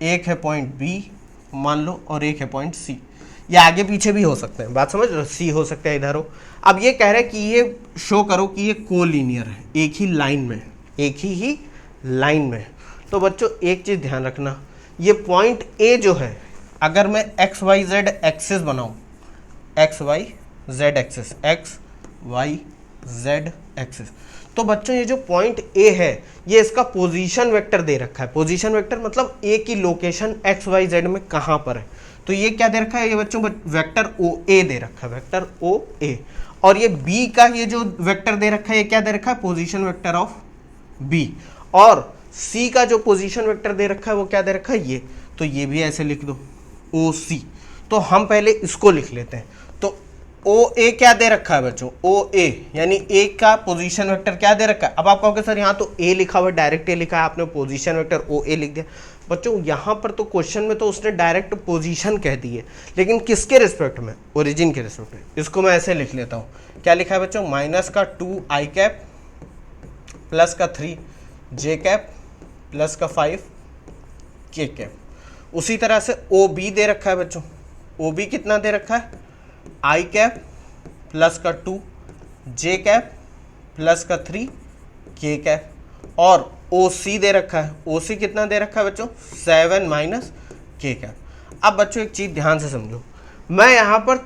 एक है पॉइंट बी मान लो, और एक है पॉइंट सी। ये आगे पीछे भी हो सकते हैं, बात समझ लो, सी हो सकता है इधर हो। अब ये कह रहे हैं कि ये शो करो कि ये कोलिनियर है, एक ही लाइन में, एक ही लाइन में। तो बच्चों एक चीज ध्यान रखना, ये पॉइंट ए जो है, अगर मैं एक्स वाई जेड एक्सिस बनाऊं, x y z axis, x y z axis, तो बच्चों ये जो पॉइंट ए है ये इसका पोजीशन वेक्टर दे रखा है। पोजीशन वेक्टर मतलब ए की लोकेशन एक्स वाई जेड में कहां पर है। तो ये क्या दे रखा है, ये बच्चों वेक्टर ओ ए दे रखा है, वेक्टर ओ ए। और ये बी का ये जो वेक्टर दे रखा है, ये क्या दे रखा है, पोजीशन वेक्टर ऑफ बी। और सी का जो पोजीशन वेक्टर दे रखा है वो क्या दे रखा है, ये। तो ये भी ऐसे लिख दो, ओ सी। तो हम पहले इसको लिख लेते हैं। तो ओ ए क्या दे रखा है बच्चों, ओ ए यानी ए का पोजीशन वेक्टर क्या दे रखा है। अब आप कहोगे सर यहाँ तो ए लिखा हुआ है, डायरेक्ट ए लिखा है, आपने पोजीशन वेक्टर ओ ए लिख दिया। बच्चों यहाँ पर तो क्वेश्चन में तो उसने डायरेक्ट पोजीशन कह दी है, लेकिन किसके रिस्पेक्ट में, ओरिजिन के रिस्पेक्ट में। इसको मैं ऐसे लिख लेता हूँ, क्या लिखा है बच्चों, -2i कैप प्लस का 3j कैप प्लस का 5k कैप। उसी तरह से ओ बी दे रखा है बच्चों, ओ बी कितना दे रखा है, i कैप प्लस का 2j कैप प्लस का 3k कैप। और ओ सी दे रखा है, ओ सी कितना दे रखा है बच्चों, 7 - k कैप। अब बच्चों एक चीज ध्यान से समझो, मैं यहाँ पर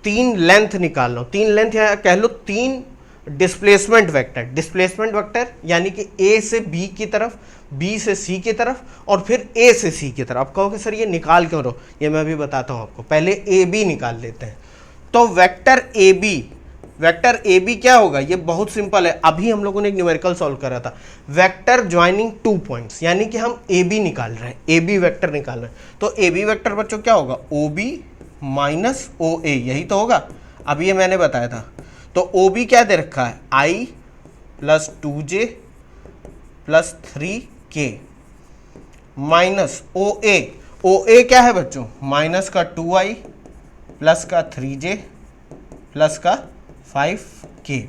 3 लेंथ निकाल रहा हूँ, 3 लेंथ या कह लो 3 डिस्प्लेसमेंट वेक्टर। डिस्प्लेसमेंट वेक्टर यानी कि ए से बी की तरफ, बी से सी की तरफ और फिर ए से सी की तरफ। आप कहोगे सर ये निकाल क्यों रहो, ये मैं अभी बताता हूँ आपको। पहले ए बी निकाल लेते हैं। तो वेक्टर ए बी क्या होगा, ये बहुत सिंपल है, अभी हम लोगों ने एक न्यूमेरिकल सॉल्व करा था। वेक्टर ज्वाइनिंग 2 पॉइंट्स, यानी कि हम ए बी निकाल रहे हैं, ए बी वेक्टर निकाल रहे हैं। तो ए बी वेक्टर बच्चों क्या होगा, ओ बी माइनस ओ ए, यही तो होगा, अभी ये मैंने बताया था। तो ओ बी क्या दे रखा है, I plus 2j plus 3k minus O A क्या है बच्चों, माइनस का 2i प्लस का 3j प्लस का 5k।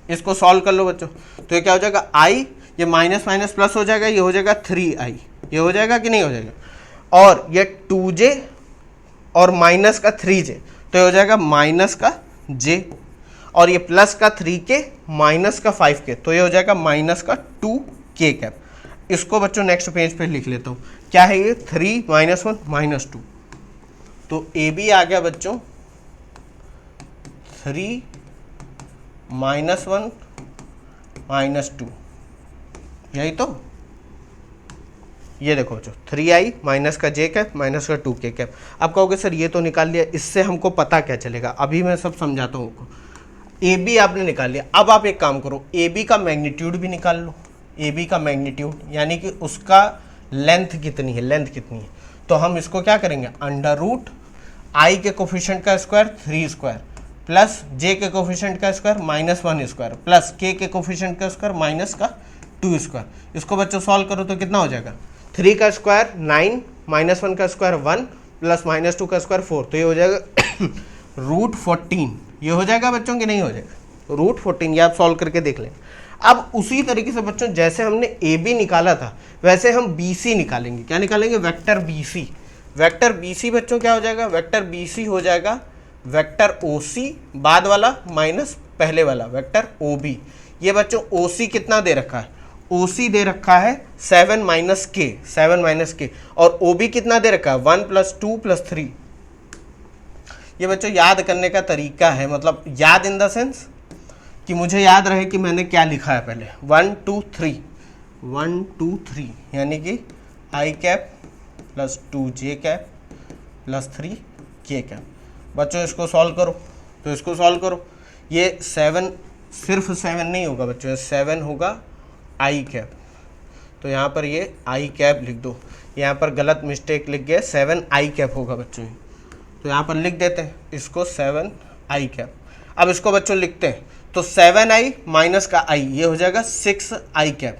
इसको सॉल्व कर लो बच्चों, तो ये क्या हो जाएगा, i, ये माइनस माइनस प्लस हो जाएगा, ये हो जाएगा 3i, ये हो जाएगा कि नहीं हो जाएगा। और ये 2j और माइनस का 3j, तो ये हो जाएगा माइनस का j, और ये प्लस का 3k माइनस का 5k, तो ये हो जाएगा माइनस का 2k कैप। इसको बच्चों नेक्स्ट पेज पे लिख लेता हूँ, क्या है ये, 3 - 1 - 2। तो ए बी आ गया बच्चों 3 - 1 - 2, यही तो। ये देखो बच्चों 3i माइनस का j कैप माइनस का 2k कैप। अब कहोगे सर ये तो निकाल लिया, इससे हमको पता क्या चलेगा, अभी मैं सब समझाता हूँ आपको। ए बी आपने निकाल लिया, अब आप एक काम करो, ए बी का मैग्नीट्यूड भी निकाल लो। ए बी का मैग्नीट्यूड यानी कि उसका लेंथ कितनी है, लेंथ कितनी है। तो हम इसको क्या करेंगे, √i के कोफिशिएंट का स्क्वायर 3 स्क्वायर प्लस j के कोफिशिएंट का स्क्वायर -1 स्क्वायर प्लस k के कोफिशिएंट का स्क्वायर माइनस का 2 स्क्वायर। इसको बच्चों सॉल्व करो तो कितना हो जाएगा, 3 का स्क्वायर 9 -1 का स्क्वायर 1 प्लस -2 का स्क्वायर 4, तो ये हो जाएगा √14, ये हो जाएगा बच्चों कि नहीं हो जाएगा? √14, ये आप सॉल्व करके देख लें। अब उसी तरीके से बच्चों जैसे हमने ए बी निकाला था वैसे हम बी सी निकालेंगे। क्या निकालेंगे? Vector b c. Vector b c बच्चों क्या हो जाएगा? वेक्टर बी सी हो जाएगा वेक्टर ओ सी बाद वाला माइनस पहले वाला वेक्टर ओ बी। ये बच्चों ओ सी कितना दे रखा है? ओ सी दे रखा है 7 माइनस के, और ओ बी कितना दे रखा है? 1 + 2 + 3। ये बच्चों याद करने का तरीका है, मतलब याद इन द सेंस कि मुझे याद रहे कि मैंने क्या लिखा है पहले। 1 2 3 यानी कि I cap plus 2j cap plus 3k cap. बच्चों इसको सॉल्व करो, तो इसको सॉल्व करो। ये 7 सिर्फ 7 नहीं होगा बच्चों, 7 होगा आई कैप, तो यहाँ पर ये आई कैप लिख दो। यहाँ पर गलत मिस्टेक लिख गए, 7 आई कैप होगा बच्चों, तो यहाँ पर लिख देते हैं इसको 7 आई कैप। अब इसको बच्चों लिखते हैं, तो 7i माइनस का i ये हो जाएगा 6 आई कैप,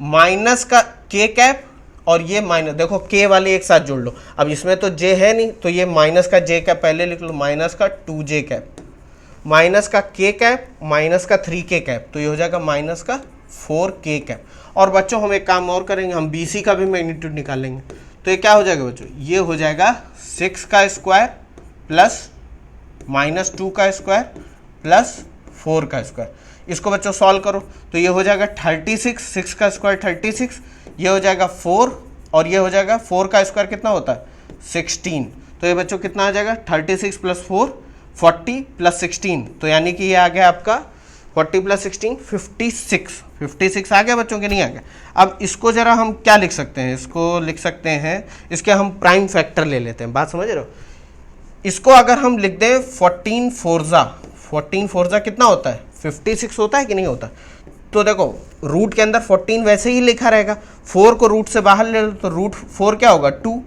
माइनस का k कैप, और ये माइनस, देखो k वाले एक साथ जोड़ लो। अब इसमें तो j है नहीं, तो ये माइनस का j कैप पहले लिख लो, माइनस का 2j कैप, माइनस का k कैप, माइनस का 3k कैप, तो ये हो जाएगा माइनस का 4k कैप। और बच्चों हम एक काम और करेंगे, हम BC का भी मैग्नीट्यूड निकालेंगे। तो ये क्या हो जाएगा बच्चों? ये हो जाएगा 6 का स्क्वायर प्लस -2 का स्क्वायर प्लस 4 का स्क्वायर। इसको बच्चों सॉल्व करो, तो ये हो जाएगा 36, 6 का स्क्वायर 36, ये हो जाएगा 4, और ये हो जाएगा 4 का स्क्वायर कितना होता है? 16। तो ये बच्चों कितना आ जाएगा? 36 + 4 40 + 16, तो यानी कि ये आ गया आपका 40 + 16 56 आ गया बच्चों के नहीं आ गया। अब इसको जरा हम क्या लिख सकते हैं? इसको लिख सकते हैं, इसके हम प्राइम फैक्टर ले लेते हैं, बात समझ रहे हो? इसको अगर हम लिख दें 14 फोरजा कितना होता है? 56 होता है कि नहीं होता? तो देखो रूट के अंदर 14 वैसे ही लिखा रहेगा, 4 को रूट से बाहर ले लो तो √4 क्या होगा? 2,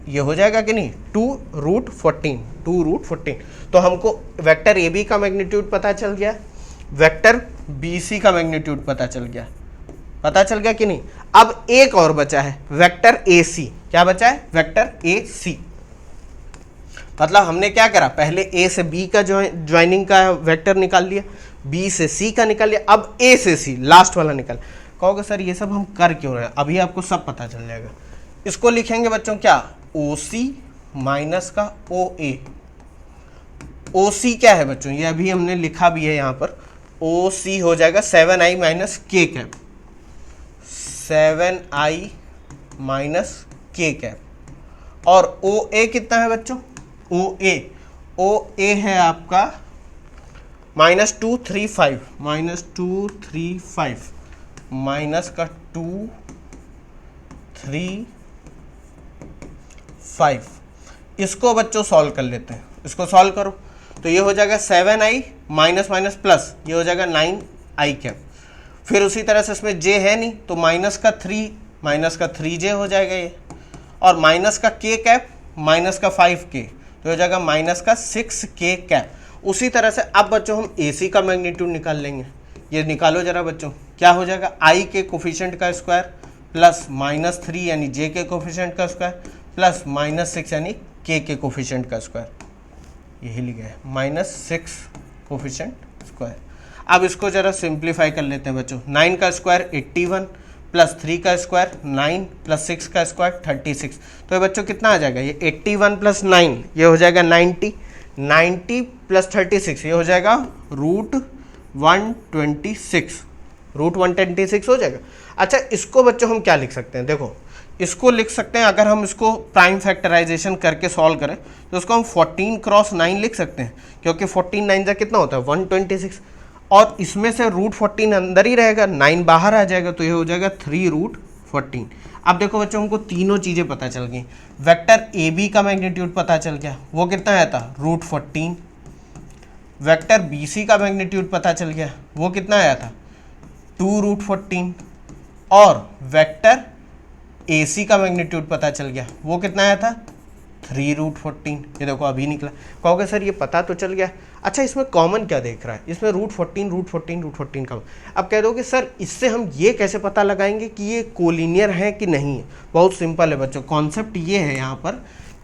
ये हो जाएगा कि नहीं? 2√14। तो हमको वेक्टर ए बी का मैग्नीट्यूड पता चल गया, वेक्टर बी सी का मैग्नीट्यूड पता चल गया कि नहीं? अब एक और बचा है, वेक्टर ए सी। क्या बचा है? वेक्टर ए सी। मतलब हमने क्या करा, पहले ए से बी का ज्वाइनिंग का वेक्टर निकाल लिया, बी से सी का निकाल लिया, अब ए से सी लास्ट वाला निकाल। कहोगे सर ये सब हम कर क्यों रहे हैं? अभी आपको सब पता चल जाएगा। इसको लिखेंगे बच्चों क्या? ओ सी माइनस का ओ ए। ओ सी क्या है बच्चों? ये अभी हमने लिखा भी है यहाँ पर। ओ सी हो जाएगा 7i माइनस के कैप, 7i माइनस के कैप। और ओ ए कितना है बच्चों? ओ ए है आपका -235 माइनस का 235। इसको बच्चों सॉल्व कर लेते हैं, इसको सॉल्व करो तो ये हो जाएगा 7i माइनस माइनस प्लस, ये हो जाएगा 9i कैप। फिर उसी तरह से इसमें j है नहीं तो माइनस का 3j हो जाएगा ये, और माइनस का k कैप माइनस का 5k, तो हो जाएगा माइनस का 6k कैप। उसी तरह से अब बच्चों हम AC का मैग्नीट्यूड निकाल लेंगे। ये निकालो जरा बच्चों, क्या हो जाएगा? I के कोफिशिएंट का स्क्वायर प्लस -3 यानी J के कोफिशिएंट का स्क्वायर प्लस -6 यानी K के कोफिशिएंट का स्क्वायर, यही लिखा है -6 कोफिशिएंट स्क्वायर। अब इसको जरा सिंप्लीफाई कर लेते हैं बच्चों। 9 का स्क्वायर 81 प्लस 3 का स्क्वायर 9 प्लस 6 का स्क्वायर 36, तो ये बच्चों कितना आ जाएगा? ये 81 प्लस 9 ये हो जाएगा 90 प्लस 36 ये हो जाएगा √126 हो जाएगा। अच्छा इसको बच्चों हम क्या लिख सकते हैं? देखो इसको लिख सकते हैं, अगर हम इसको प्राइम फैक्टराइजेशन करके सॉल्व करें तो इसको हम 14 × 9 लिख सकते हैं, क्योंकि 14 9 जा कितना होता है? 126, और इसमें से √14 अंदर ही रहेगा, 9 बाहर आ जाएगा, तो ये हो जाएगा 3√14। अब देखो बच्चों हमको तीनों चीज़ें पता चल गई। वेक्टर ए बी का मैग्नीट्यूड पता चल गया, वो कितना आया था? √14। वेक्टर बी सी का मैग्नीट्यूड पता चल गया, वो कितना आया था? 2√14। और वेक्टर ए सी का मैग्नीट्यूड पता चल गया, वो कितना आया था? 3√14। ये देखो अभी निकला। कहोगे सर ये पता तो चल गया, अच्छा इसमें कॉमन क्या देख रहा है? इसमें √14 का। अब कह दोगे सर इससे हम ये कैसे पता लगाएंगे कि ये कोलिनियर है कि नहीं है? बहुत सिंपल है बच्चों, कॉन्सेप्ट ये है यहाँ पर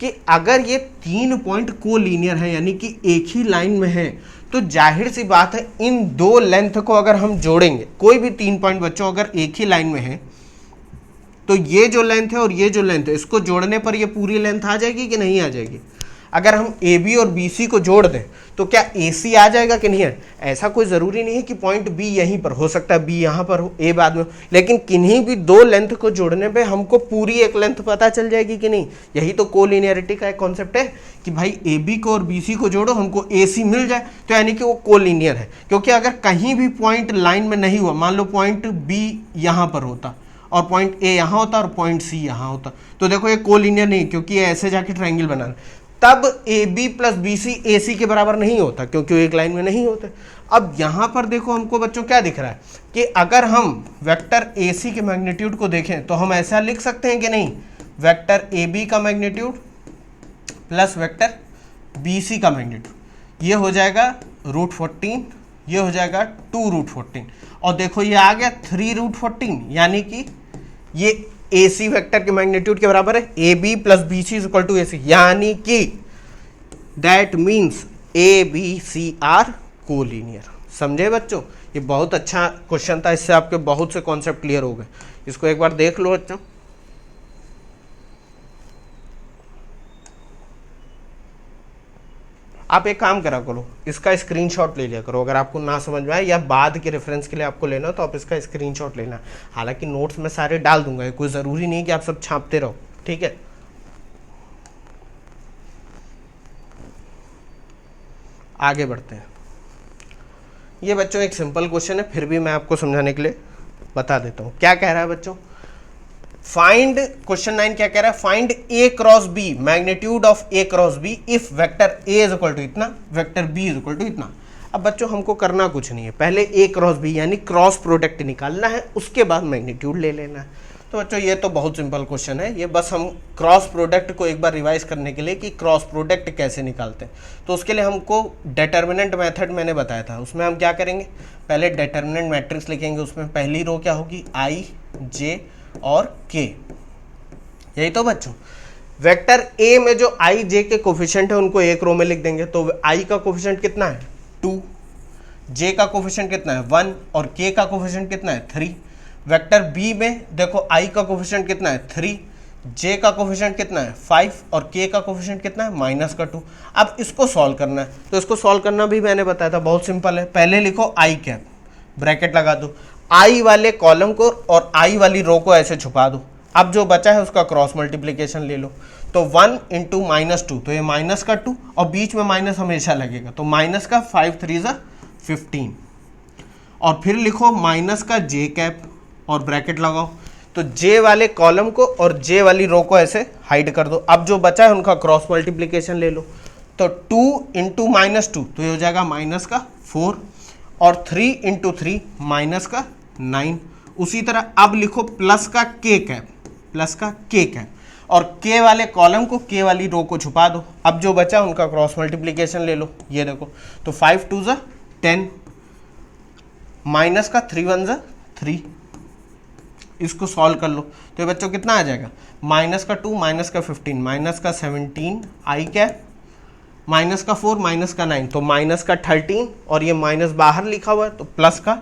कि अगर ये 3 पॉइंट कोलिनियर है यानी कि एक ही लाइन में है, तो जाहिर सी बात है इन दो लेंथ को अगर हम जोड़ेंगे, कोई भी 3 पॉइंट बच्चों अगर एक ही लाइन में है, तो ये जो लेंथ है और ये जो लेंथ है, इसको जोड़ने पर ये पूरी लेंथ आ जाएगी कि नहीं आ जाएगी? अगर हम ए बी और बी सी को जोड़ दें तो क्या ए सी आ जाएगा कि नहीं है? ऐसा कोई ज़रूरी नहीं है कि पॉइंट बी यहीं पर हो सकता है, बी यहाँ पर हो, ए बाद में, लेकिन किन्हीं भी दो लेंथ को जोड़ने पे हमको पूरी एक लेंथ पता चल जाएगी कि नहीं? यही तो कोलिनियरिटी का एक कॉन्सेप्ट है कि भाई ए बी को और बी सी को जोड़ो, हमको ए सी मिल जाए, तो यानी कि वो कोलिनियर है। क्योंकि अगर कहीं भी पॉइंट लाइन में नहीं हुआ, मान लो पॉइंट बी यहाँ पर होता और पॉइंट ए यहाँ होता और पॉइंट सी यहाँ होता, तो देखो ये कोलिनियर नहीं, क्योंकि ये ऐसे जाके ट्रायंगल बनाना, तब A B plus B C A C के बराबर नहीं होता, क्योंकि वो एक लाइन में नहीं होते। अब यहाँ पर देखो हमको बच्चों क्या दिख रहा है कि अगर हम वेक्टर ए सी के मैग्नीट्यूड को देखें तो हम ऐसा लिख सकते हैं कि नहीं, वेक्टर ए बी का magnitude plus vector b c का मैग्नीट्यूड, ये हो जाएगा √14, ये हो जाएगा 2√14, और देखो ये आ गया 3√14, यानी कि ये ए सी वैक्टर के मैग्नीट्यूड के बराबर है, A B plus B C equal to A C, यानी कि that means A B C are collinear. समझे बच्चों? ये बहुत अच्छा क्वेश्चन था, इससे आपके बहुत से कॉन्सेप्ट क्लियर हो गए। इसको एक बार देख लो बच्चों। आप एक काम करा करो, इसका स्क्रीनशॉट ले लिया करो, अगर आपको ना समझ में आए या बाद के रेफरेंस के लिए आपको लेना हो तो आप इसका स्क्रीनशॉट लेना। हालांकि नोट्स में सारे डाल दूंगा, कोई ज़रूरी नहीं कि आप सब छापते रहो, ठीक है। आगे बढ़ते हैं। ये बच्चों एक सिंपल क्वेश्चन है, फिर भी मैं आपको समझाने के लिए बता देता हूँ। क्या कह रहा है बच्चों? फाइंड, क्वेश्चन 9 क्या कह रहा है? Find A cross B, magnitude of A cross B if vector A is equal to इतना, vector B is equal to इतना। अब बच्चों हमको करना कुछ नहीं है, पहले ए क्रॉस बी यानी क्रॉस प्रोडक्ट निकालना है, उसके बाद मैग्नीट्यूड ले लेना है। तो बच्चों ये तो बहुत सिंपल क्वेश्चन है, ये बस हम क्रॉस प्रोडक्ट को एक बार रिवाइज करने के लिए कि क्रॉस प्रोडक्ट कैसे निकालते हैं, तो उसके लिए हमको डिटर्मिनेंट मेथड मैंने बताया था। उसमें हम क्या करेंगे, पहले डिटर्मिनेंट मैट्रिक्स लिखेंगे, उसमें पहली रो क्या होगी, आई जे और के। यही तो बच्चों, वेक्टर ए में जो आई जे के कोफिशिएंट है उनको एक रो में लिख देंगे, तो आई का कोफिशिएंट कितना है 2, जे का कोफिशिएंट कितना है 1 और के का कोफिशिएंट कितना है 3। वेक्टर बी में देखो आई का कोफिशिएंट कितना है 3, जे का कोफिशिएंट कितना है 5 और के का कोफिशिएंट कितना है -2। अब इसको सॉल्व करना है, तो इसको सॉल्व करना भी मैंने बताया था, बहुत सिंपल है। पहले लिखो आई कैप, ब्रैकेट लगा दो, आई वाले कॉलम को और आई वाली रो को ऐसे छुपा दो। अब जो बचा है उसका क्रॉस मल्टीप्लिकेशन ले लो, तो 1 × -2, तो ये -2 और बीच में माइनस हमेशा लगेगा, तो माइनस का 5 3 15, और फिर लिखो माइनस का जे कैप और ब्रैकेट लगाओ, तो जे वाले कॉलम को और जे वाली रो को ऐसे हाइड कर दो। अब जो बचा है उनका क्रॉस मल्टीप्लिकेशन ले लो, तो 2 × -2, तो ये हो जाएगा -4, और 3 × 3 -9। उसी तरह अब लिखो प्लस का के कैप, प्लस का के कैप, और के वाले कॉलम को के वाली रो को छुपा दो। अब जो बचा उनका क्रॉस मल्टीप्लिकेशन ले लो, ये देखो, तो 5 2 10, माइनस का 3 1 3, इसको सॉल्व कर लो, तो ये बच्चों कितना आ जाएगा, -2 -15 -17 आई कैप, -4 -9, तो -13, और ये माइनस बाहर लिखा हुआ है तो प्लस का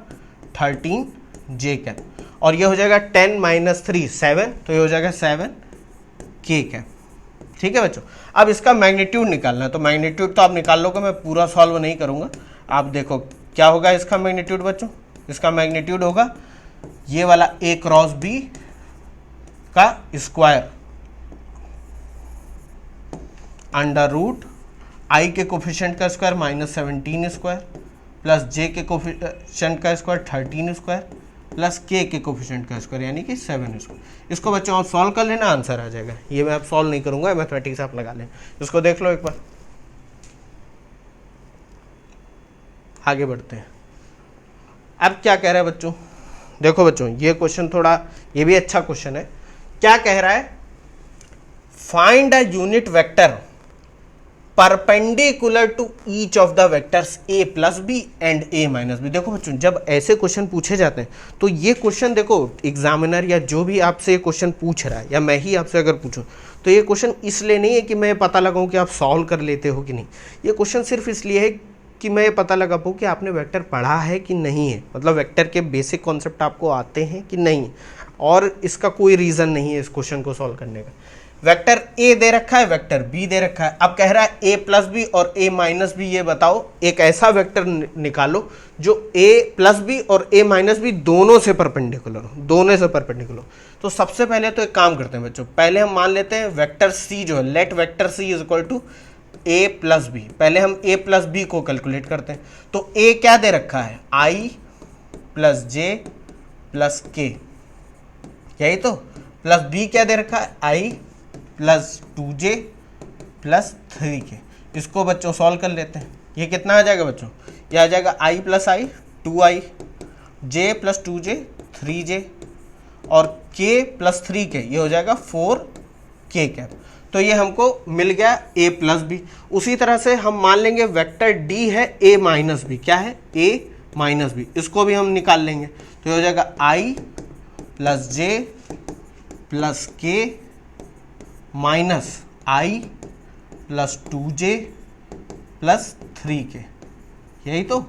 13 जे कैप, और ये हो जाएगा 10 - 3 7, तो ये हो जाएगा 7 के कैप। ठीक है बच्चों, अब इसका मैग्नीट्यूड निकालना है, तो मैग्नीट्यूड तो आप निकाल लोगे, मैं पूरा सॉल्व नहीं करूँगा। आप देखो क्या होगा इसका मैग्नीट्यूड बच्चों, इसका मैग्नीट्यूड होगा ये वाला ए क्रॉस बी का स्क्वायर √ आई के कोफिशिएंट का स्क्वायर -17 स्क्वायर, प्लस जे के कोफिशिएंट का स्क्वायर 13 स्क्वायर, प्लस के कोफिशिएंट का स्क्वायर यानी कि 7 स्क्वायर। इसको बच्चों आप सॉल्व कर लेना, आंसर आ जाएगा। ये मैं आप सॉल्व नहीं करूंगा, मैथमेटिक्स आप लगा लें। इसको देख लो एक बार, आगे बढ़ते हैं। अब क्या कह रहा है बच्चों, देखो बच्चों ये क्वेश्चन थोड़ा, ये भी अच्छा क्वेश्चन है। क्या कह रहा है, find a unit vector perpendicular to each of the vectors a plus b and a minus b. देखो बच्चों, जब ऐसे क्वेश्चन पूछे जाते हैं तो ये क्वेश्चन देखो एग्जामिनर या जो भी आपसे ये क्वेश्चन पूछ रहा है, या मैं ही आपसे अगर पूछूं, तो ये क्वेश्चन इसलिए नहीं है कि मैं पता लगाऊं कि आप सॉल्व कर लेते हो कि नहीं। ये क्वेश्चन सिर्फ इसलिए है कि मैं पता लगा पाऊँ कि आपने वेक्टर पढ़ा है कि नहीं है, मतलब वेक्टर के बेसिक कॉन्सेप्ट आपको आते हैं कि नहीं, और इसका कोई रीज़न नहीं है इस क्वेश्चन को सॉल्व करने का। वेक्टर ए दे रखा है, वेक्टर बी दे रखा है, अब कह रहा है ए प्लस बी और ए माइनस बी, ये बताओ एक ऐसा वेक्टर निकालो जो ए प्लस बी और ए माइनस बी दोनों से परपेंडिकुलर हो, दोनों से परपेंडिकुलर हो। तो सबसे पहले तो एक काम करते हैं बच्चों, पहले हम मान लेते हैं वेक्टर सी जो है, let vector c is equal to a plus b. पहले हम ए प्लस बी को कैलकुलेट करते हैं। तो ए क्या दे रखा है, आई प्लस जे प्लस के, यही तो। प्लस बी क्या दे रखा है, I plus 2j plus 3k। इसको बच्चों सॉल्व कर लेते हैं। ये कितना आ जाएगा बच्चों, ये आ जाएगा i plus I 2i, j plus 2j 3j और k प्लस 3k, ये हो जाएगा 4k कैप। तो ये हमको मिल गया a प्लस बी। उसी तरह से हम मान लेंगे वेक्टर d है a माइनस बी, क्या है a माइनस बी, इसको भी हम निकाल लेंगे। तो ये हो जाएगा i plus j plus k minus I plus 2j plus 3k, यही तो।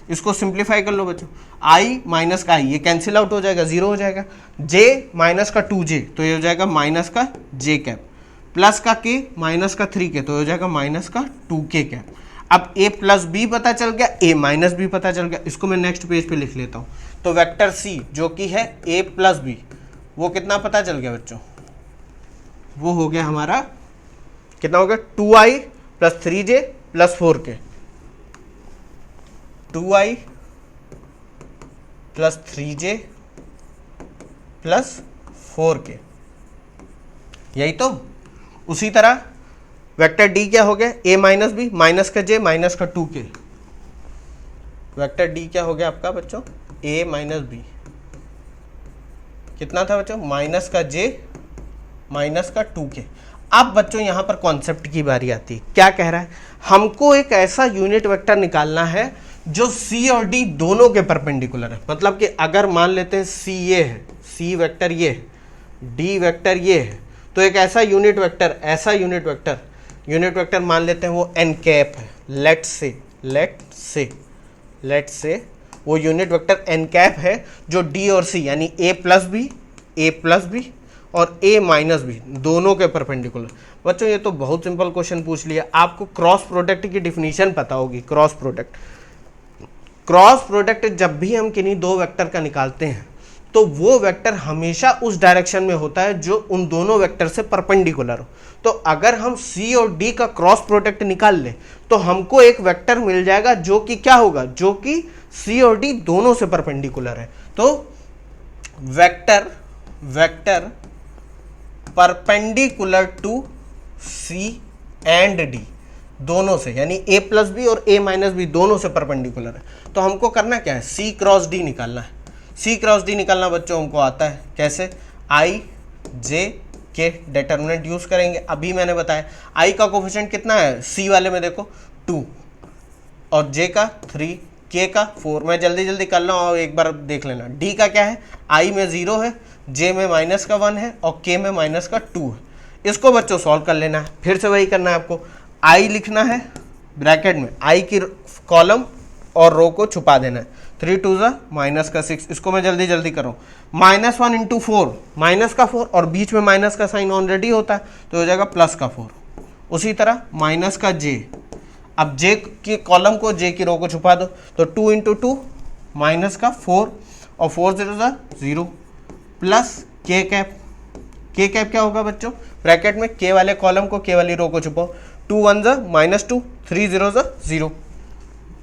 इसको सिंप्लीफाई कर लो बच्चों, i माइनस का i ये कैंसिल आउट हो जाएगा, जीरो हो जाएगा, j माइनस का 2j तो ये हो जाएगा माइनस का j कैप, प्लस का k माइनस का 3k तो हो जाएगा माइनस का 2k कैप। अब a प्लस बी पता चल गया, a माइनस बी पता चल गया, इसको मैं नेक्स्ट पेज पे लिख लेता हूँ। तो वेक्टर c जो कि है a प्लस बी, वो कितना पता चल गया बच्चों, वो हो गया हमारा, कितना हो गया 2i plus 3j plus 4k, 2i plus 3j plus 4k, यही तो। उसी तरह वेक्टर d क्या हो गया, a माइनस बी, माइनस का j माइनस का 2k। वेक्टर d क्या हो गया आपका बच्चों, a माइनस बी, कितना था बच्चों, माइनस का j माइनस का 2k। अब बच्चों यहाँ पर कॉन्सेप्ट की बारी आती है। क्या कह रहा है, हमको एक ऐसा यूनिट वेक्टर निकालना है जो c और d दोनों के परपेंडिकुलर है। मतलब कि अगर मान लेते हैं c ये है, c वेक्टर ये है, d वेक्टर ये है, तो एक ऐसा यूनिट वेक्टर मान लेते हैं वो n कैप है। लेट से वो यूनिट वेक्टर n कैप है जो d और c यानी a प्लस बी और a माइनस बी दोनों के परपेंडिकुलर। बच्चों ये तो बहुत सिंपल क्वेश्चन पूछ लिया। आपको क्रॉस प्रोडक्ट की डिफिनीशन पता होगी। क्रॉस प्रोडक्ट जब भी हम किन्हीं दो वेक्टर का निकालते हैं तो वो वेक्टर हमेशा उस डायरेक्शन में होता है जो उन दोनों वेक्टर से परपेंडिकुलर हो। तो अगर हम c और d का क्रॉस प्रोडक्ट निकाल लें तो हमको एक वेक्टर मिल जाएगा जो कि क्या होगा, जो कि c और d दोनों से परपेंडिकुलर है। तो vector perpendicular to c and d दोनों से, यानी a प्लस बी और a माइनस बी दोनों से परपेंडिकुलर है। तो हमको करना क्या है, c क्रॉस d निकालना है। c क्रॉस d निकालना बच्चों हमको आता है, कैसे, i j के डिटर्मिनेंट यूज करेंगे। अभी मैंने बताया i का कोफिशिएंट कितना है, c वाले में देखो 2 और j का 3, k का 4। मैं जल्दी कर रहा हूँ और एक बार देख लेना। d का क्या है, i में 0 है, j में माइनस का 1 है और k में माइनस का 2 है। इसको बच्चों सॉल्व कर लेना है। फिर से वही करना है आपको, i लिखना है ब्रैकेट में, i की कॉलम और रो को छुपा देना है। 3 2 माइनस का 6, इसको मैं जल्दी कर रहा हूँ। -1 इंटू 4 माइनस का 4 और बीच में माइनस का साइन ऑलरेडी होता है तो हो जाएगा प्लस का 4। उसी तरह माइनस का j, अब j की कॉलम को j की रो को छुपा दो तो 2 इंटू 2 माइनस का 4 और 4 0 0 plus k cap. k cap क्या होगा बच्चों, ब्रैकेट में k वाले कॉलम को k वाली रो को छुपाओ, 2 1 -2 3 0 0,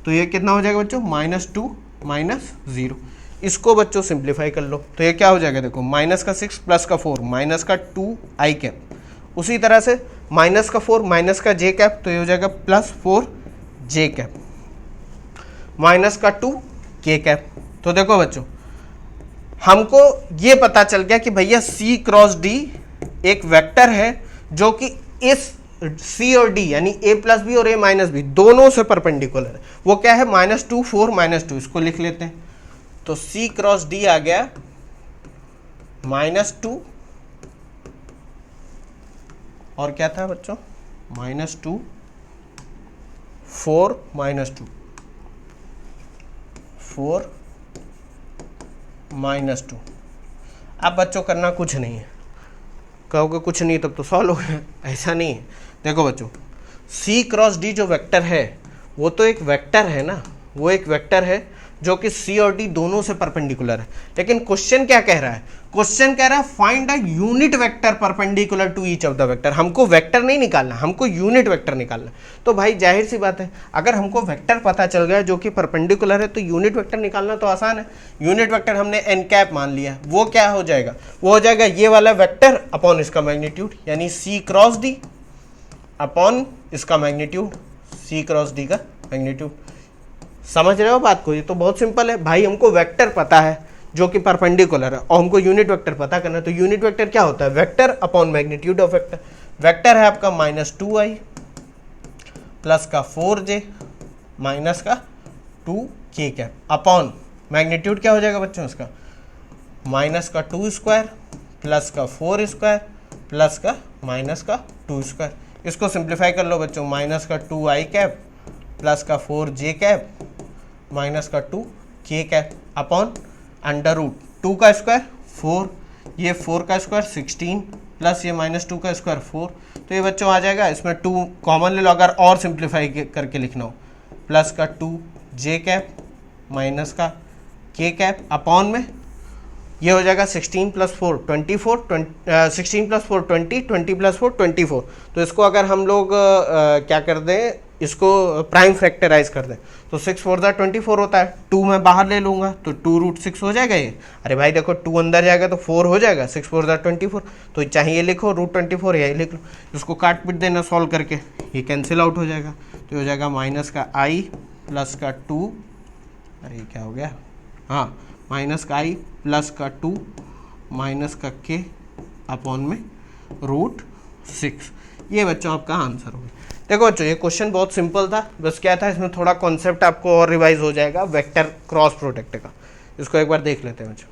तो ये कितना हो जाएगा बच्चों, -2 -0। इसको बच्चों सिंप्लीफाई कर लो तो ये क्या हो जाएगा, देखो माइनस का 6 प्लस का 4 माइनस का 2 i कैप। उसी तरह से माइनस का 4 माइनस का j कैप तो ये हो जाएगा प्लस 4 j कैप माइनस का 2 k कैप। तो देखो बच्चों हमको ये पता चल गया कि भैया c क्रॉस d एक वेक्टर है जो कि इस सी और डी यानी ए प्लस बी और ए माइनस बी दोनों से परपेंडिकुलर है, वो क्या है -2 4 -2, इसको लिख लेते हैं। तो सी क्रॉस डी आ गया -2 और क्या था बच्चों -2 4 -2 4 -2। अब बच्चों करना कुछ नहीं है, कहोगे कुछ नहीं तब तो सॉल्व हो गया, ऐसा नहीं है। देखो बच्चों C क्रॉस D जो वेक्टर है वो तो एक वेक्टर है ना, वो एक वेक्टर है जो कि C और D दोनों से परपेंडिकुलर है। लेकिन क्वेश्चन क्या कह रहा है, क्वेश्चन कह रहा है find a unit vector perpendicular to each of the vector. हमको वेक्टर नहीं निकालना, हमको यूनिट वेक्टर निकालना। तो भाई जाहिर सी बात है, अगर हमको वेक्टर पता चल गया जो कि परपेंडिकुलर है तो यूनिट वेक्टर निकालना तो आसान है। यूनिट वेक्टर हमने एन कैप मान लिया, वो क्या हो जाएगा, वो हो जाएगा ये वाला वेक्टर अपॉन इसका मैग्नीट्यूड, यानी C क्रॉस D अपॉन इसका मैग्नीट्यूड, C क्रॉस D का मैग्नीट्यूड। समझ रहे हो बात को, ये तो बहुत सिंपल है भाई। हमको वेक्टर पता है जो कि परपेंडिकुलर है और हमको यूनिट वेक्टर पता करना है, तो यूनिट वेक्टर क्या होता है, vector upon magnitude of vector. Vector है आपका -2i प्लस का 4j माइनस का 2k कैप अपॉन मैग्नीट्यूड क्या हो जाएगा बच्चों इसका, माइनस का 2 स्क्वायर प्लस का 4 स्क्वायर प्लस का माइनस का 2 स्क्वायर। इसको सिंप्लीफाई कर लो बच्चों, माइनस का 2i कैप प्लस का 4j कैप माइनस का 2k cap upon under root 2 का स्क्वायर 4, ये 4 का स्क्वायर 16 प्लस ये -2 का स्क्वायर 4। तो ये बच्चों आ जाएगा, इसमें 2 कॉमन ले लो अगर और सिंप्लीफाई करके लिखना हो, प्लस का 2j कैप माइनस का k कैप अपॉन में ये हो जाएगा 16 प्लस 4 24 16 प्लस 4 20 20 प्लस 4 24। तो इसको अगर हम लोग क्या कर दें, इसको प्राइम फैक्टराइज कर दें तो 6 4 24 होता है। 2 मैं बाहर ले लूँगा तो 2√6 हो जाएगा ये। अरे भाई देखो 2 अंदर जाएगा तो 4 हो जाएगा, 6 4 24। तो चाहे ये लिखो √24 या ये लिख लो, इसको काट पीट देना सॉल्व करके, ये कैंसिल आउट हो जाएगा। तो हो जाएगा माइनस का i प्लस का 2, अरे ये क्या हो गया, हाँ माइनस का i प्लस का 2 माइनस का k अपॉन में √6। ये बच्चों आपका आंसर हो गया। देखो बच्चों ये क्वेश्चन बहुत सिंपल था, बस क्या था इसमें थोड़ा कॉन्सेप्ट आपको और रिवाइज हो जाएगा वेक्टर क्रॉस प्रोडक्ट का। इसको एक बार देख लेते हैं बच्चों,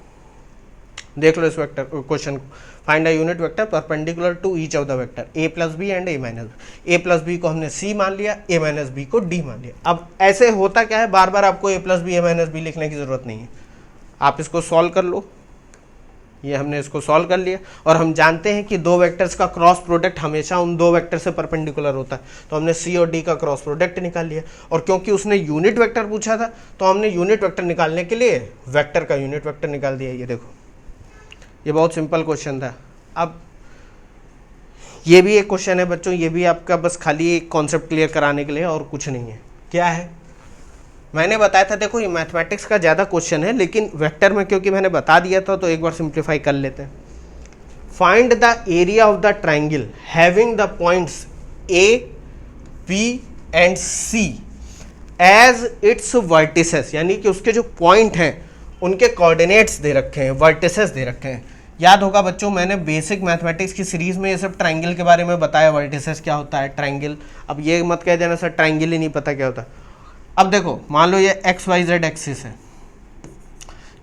देख लो इस वेक्टर क्वेश्चन को। Find a unit vector perpendicular to each of the vector a plus b and a minus b. a plus b को हमने c मान लिया, a माइनस बी को d मान लिया। अब ऐसे होता क्या है, बार बार आपको a plus b a minus b लिखने की जरूरत नहीं है, आप इसको सॉल्व कर लो। ये हमने इसको सॉल्व कर लिया और हम जानते हैं कि दो वेक्टर्स का क्रॉस प्रोडक्ट हमेशा उन दो वेक्टर से परपेंडिकुलर होता है। तो हमने सी और डी का क्रॉस प्रोडक्ट निकाल लिया, और क्योंकि उसने यूनिट वेक्टर पूछा था तो हमने यूनिट वेक्टर निकालने के लिए वेक्टर का यूनिट वेक्टर निकाल दिया। ये देखो ये बहुत सिंपल क्वेश्चन था। अब ये भी एक क्वेश्चन है बच्चों, ये भी आपका बस खाली एक कॉन्सेप्ट क्लियर कराने के लिए और कुछ नहीं है। क्या है, मैंने बताया था, देखो ये मैथमेटिक्स का ज़्यादा क्वेश्चन है लेकिन वेक्टर में क्योंकि मैंने बता दिया था तो एक बार सिंप्लीफाई कर लेते हैं। Find the area of the triangle having the points A B and C as its vertices, यानी कि उसके जो पॉइंट हैं उनके कोऑर्डिनेट्स दे रखे हैं, वर्टिसेस दे रखे हैं। याद होगा बच्चों मैंने बेसिक मैथमेटिक्स की सीरीज में ये सब ट्राइंगल के बारे में बताया, वर्टिसेस क्या होता है, ट्राइंगल। अब ये मत कह देना सर ट्राइंगल ही नहीं पता क्या होता। अब देखो मान लो ये एक्स वाई जेड एक्सिस है,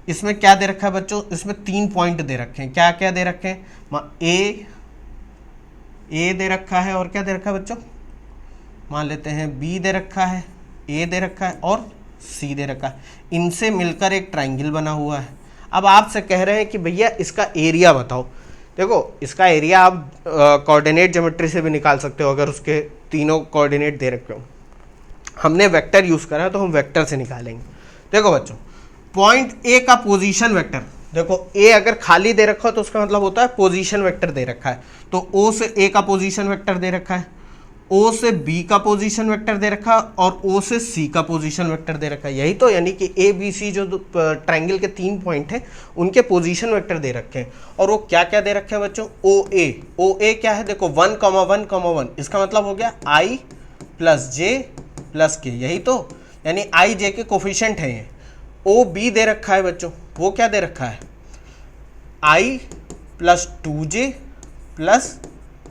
इसमें क्या दे रखा है बच्चों, इसमें 3 पॉइंट दे रखे हैं। क्या क्या दे रखे हैं, ए दे रखा है, और क्या दे रखा है बच्चों, मान लेते हैं बी दे रखा है, ए दे रखा है और सी दे रखा है। इनसे मिलकर एक ट्राइंगल बना हुआ है। अब आपसे कह रहे हैं कि भैया इसका एरिया बताओ। देखो इसका एरिया आप कोऑर्डिनेट ज्योमेट्री से भी निकाल सकते हो अगर उसके तीनों कोऑर्डिनेट दे रखे हो। हमने वेक्टर यूज करा है तो हम वेक्टर से निकालेंगे। देखो बच्चों पॉइंट ए का पोजीशन वेक्टर, देखो ए अगर खाली दे रखा हो तो उसका मतलब होता है पोजीशन वेक्टर दे रखा है। तो ओ से ए का पोजीशन वेक्टर दे रखा है, ओ से बी का पोजीशन वेक्टर दे रखा है और ओ से सी का पोजीशन वेक्टर दे रखा है। यही तो, यानी कि ए बी सी जो ट्राइंगल के 3 पॉइंट हैं उनके पोजीशन वेक्टर दे रखे हैं। और वो क्या क्या दे रखे हैं बच्चों, ओ ए क्या है, देखो 1,1,1, इसका मतलब हो गया i प्लस जे प्लस के, यही तो, यानी आई जे के कोफिशिएंट हैं ये। ओ बी दे रखा है बच्चों, वो क्या दे रखा है, i plus 2j plus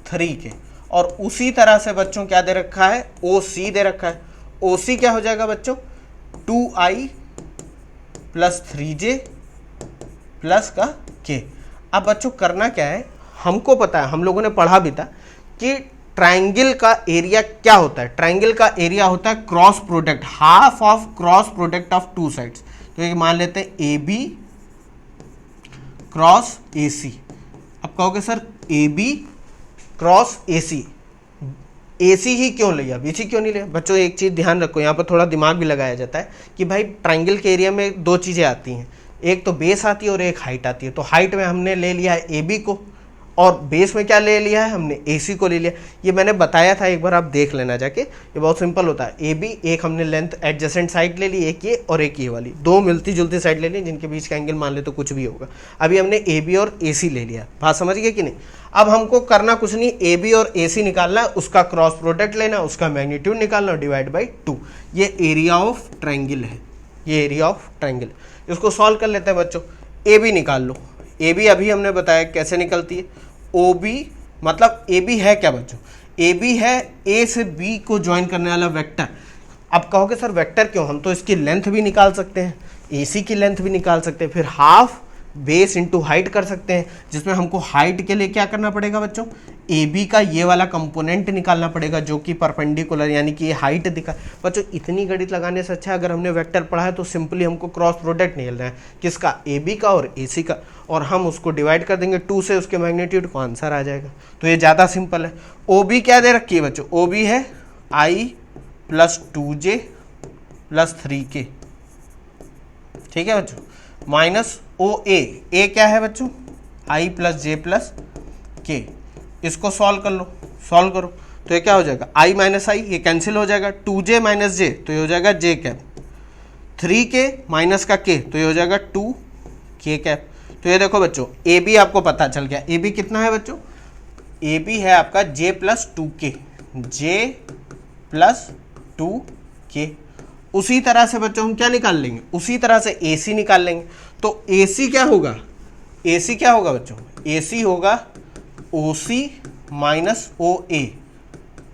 3k, और उसी तरह से बच्चों क्या दे रखा है, ओ सी दे रखा है। ओ सी क्या हो जाएगा बच्चों, 2i प्लस 3j प्लस का k। अब बच्चों करना क्या है, हमको पता है, हम लोगों ने पढ़ा भी था कि ट्राइंगल का एरिया क्या होता है। ट्राइंगल का एरिया होता है cross product, half of cross product of two sides. तो ये मान लेते हैं ए बी क्रॉस ए सी। अब कहोगे sir A B cross A C, A C ही क्यों लिया, बी सी क्यों नहीं लिया? बच्चों एक चीज़ ध्यान रखो, यहाँ पर थोड़ा दिमाग भी लगाया जाता है कि भाई ट्राइंगल के एरिया में दो चीज़ें आती हैं, एक तो बेस आती है और एक हाइट आती है। तो हाइट में हमने ले लिया है ए बी को, और बेस में क्या ले लिया है हमने, ए सी को ले लिया। ये मैंने बताया था, एक बार आप देख लेना जाके, ये बहुत सिंपल होता है। ए बी, एक हमने लेंथ एडजेसेंट साइड ले ली, एक ये और एक ये वाली, दो मिलती जुलती साइड ले ली जिनके बीच का एंगल मान ले तो कुछ भी होगा। अभी हमने ए बी और ए सी ले लिया, बात समझ गए कि नहीं? अब हमको करना कुछ नहीं, ए बी और ए सी निकालना है, उसका क्रॉस प्रोडक्ट लेना, उसका मैग्नीट्यूड निकालना, डिवाइड बाई 2। ये एरिया ऑफ ट्राइंगल है, ये एरिया ऑफ ट्राइंगल। इसको सॉल्व कर लेते हैं बच्चों। ए बी निकाल लो, ए बी अभी हमने बताया कैसे निकलती है। ओ बी मतलब ए बी है क्या बच्चों, ए बी है ए से बी को ज्वाइन करने वाला वेक्टर। अब कहोगे सर वेक्टर क्यों, हम तो इसकी लेंथ भी निकाल सकते हैं, ए सी की लेंथ भी निकाल सकते हैं, फिर हाफ बेस इंटू हाइट कर सकते हैं, जिसमें हमको हाइट के लिए क्या करना पड़ेगा बच्चों, ए बी का ये वाला कंपोनेंट निकालना पड़ेगा जो कि परपेंडिकुलर यानी कि ये हाइट दिखा। बच्चों इतनी गणित लगाने से अच्छा अगर हमने वेक्टर पढ़ा है तो सिंपली हमको क्रॉस प्रोडक्ट निकलना है, किसका, ए बी का और ए सी का, और हम उसको डिवाइड कर देंगे 2 से, उसके मैग्नीट्यूड को, आंसर आ जाएगा। तो ये ज़्यादा सिंपल है। ओ बी क्या दे रखी है बच्चों, ओ बी है i plus 2j plus 3k, ठीक है बच्चों, माइनस ओ ए क्या है बच्चों, i प्लस जे प्लस के। इसको सॉल्व कर लो, सॉल्व करो तो ये क्या हो जाएगा, i माइनस आई, ये कैंसिल हो जाएगा, 2j माइनस जे तो ये हो जाएगा j कैप, 3k माइनस का k तो ये हो जाएगा 2k कैप। तो ये देखो बच्चों ए बी आपको पता चल गया, ए बी कितना है बच्चों, ए बी है आपका j plus 2k, j plus 2k। उसी तरह से बच्चों हम क्या निकाल लेंगे, उसी तरह से ए सी निकाल लेंगे। तो ए सी क्या होगा, ए सी क्या होगा बच्चों, ए सी होगा ओ सी माइनस ओ ए,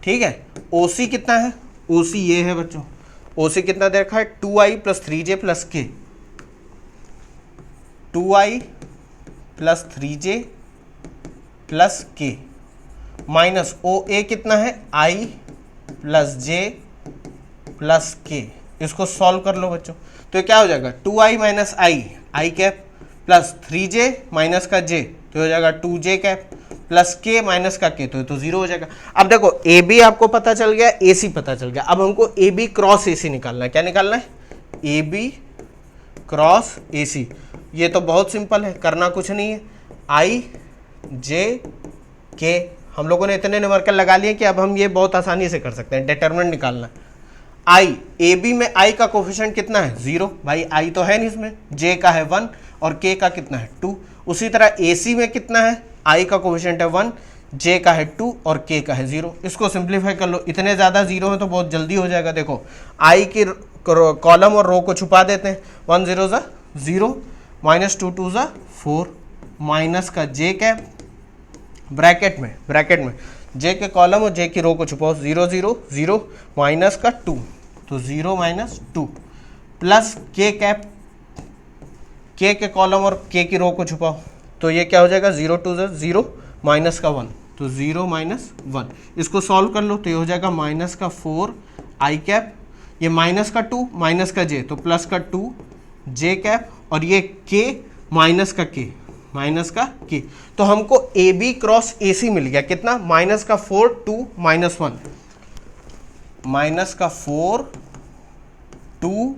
ठीक है। ओ सी कितना है, ओ सी ये है बच्चों, ओ सी कितना दे रखा है, 2i प्लस 3j प्लस के, 2i प्लस 3j प्लस के, माइनस ओ ए कितना है, i प्लस j प्लस के। इसको सॉल्व कर लो बच्चों, तो क्या हो जाएगा, 2i माइनस आई कैप प्लस 3j माइनस का j तो हो जाएगा 2j cap plus k minus का k, तो ये तो जीरो हो जाएगा। अब देखो ए बी आपको पता चल गया, ए सी पता चल गया, अब हमको ए बी क्रॉस ए सी निकालना है। क्या निकालना है, ए बी क्रॉस ए सी। ये तो बहुत सिंपल है, करना कुछ नहीं है, i j k, हम लोगों ने इतने न्यूमेरिकल लगा लिए कि अब हम ये बहुत आसानी से कर सकते हैं। डिटरमिनेंट निकालना है, आई, ए बी में आई का कोफिशिएंट कितना है, 0, भाई आई तो है नहीं इसमें, जे का है 1 और के का कितना है 2। उसी तरह ए सी में कितना है, आई का कोफिशिएंट है 1, जे का है 2 और के का है 0। इसको सिंप्लीफाई कर लो, इतने ज़्यादा जीरो है तो बहुत जल्दी हो जाएगा। देखो आई की कॉलम और रो को छुपा देते हैं, 1 0 ज़ा 0 माइनस 2 2 ज़ा 4 माइनस का जे कैप ब्रैकेट में जे के कॉलम और जे की रो को छुपाओ, 0 0 0 माइनस का 2 तो 0 माइनस 2 प्लस के कैप, के कॉलम और के की रो को छुपाओ तो ये क्या हो जाएगा, 0 2 0 माइनस का 1 तो 0 माइनस 1। इसको सॉल्व कर लो तो ये हो जाएगा माइनस का 4 आई कैप, ये माइनस का 2 माइनस का जे तो प्लस का 2 जे कैप, और ये के माइनस का के। तो हमको ए बी क्रॉस ए सी मिल गया, कितना, माइनस का 4 2 माइनस 1, माइनस का 4 2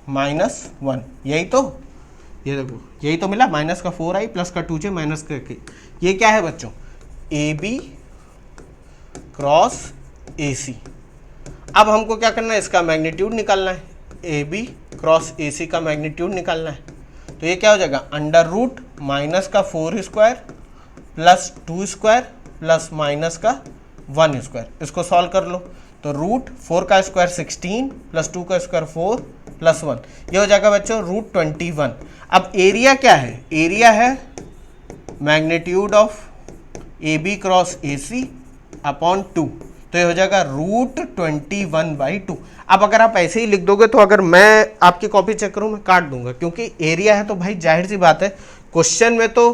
माइनस 1, यही तो, ये देखो यही तो मिला, माइनस का 4i प्लस का 2j माइनस का के। ये क्या है बच्चों, ए बी क्रॉस ए सी। अब हमको क्या करना है, इसका मैग्नीट्यूड निकालना है, ए बी क्रॉस ए सी का मैग्नीट्यूड निकालना है। तो ये क्या हो जाएगा, अंडर रूट माइनस का 4 square plus 2 square plus minus का 1 स्क्वायर। इसको सॉल्व कर लो तो रूट 4 का स्क्वायर 16 प्लस 2 का स्क्वायर 4 प्लस 1, ये हो जाएगा बच्चों रूट 21। अब एरिया क्या है, एरिया है magnitude of A B cross A C upon 2, तो ये हो जाएगा √21/2। अब अगर आप ऐसे ही लिख दोगे तो अगर मैं आपकी कॉपी चेक करूं मैं काट दूंगा, क्योंकि एरिया है तो भाई जाहिर सी बात है क्वेश्चन में तो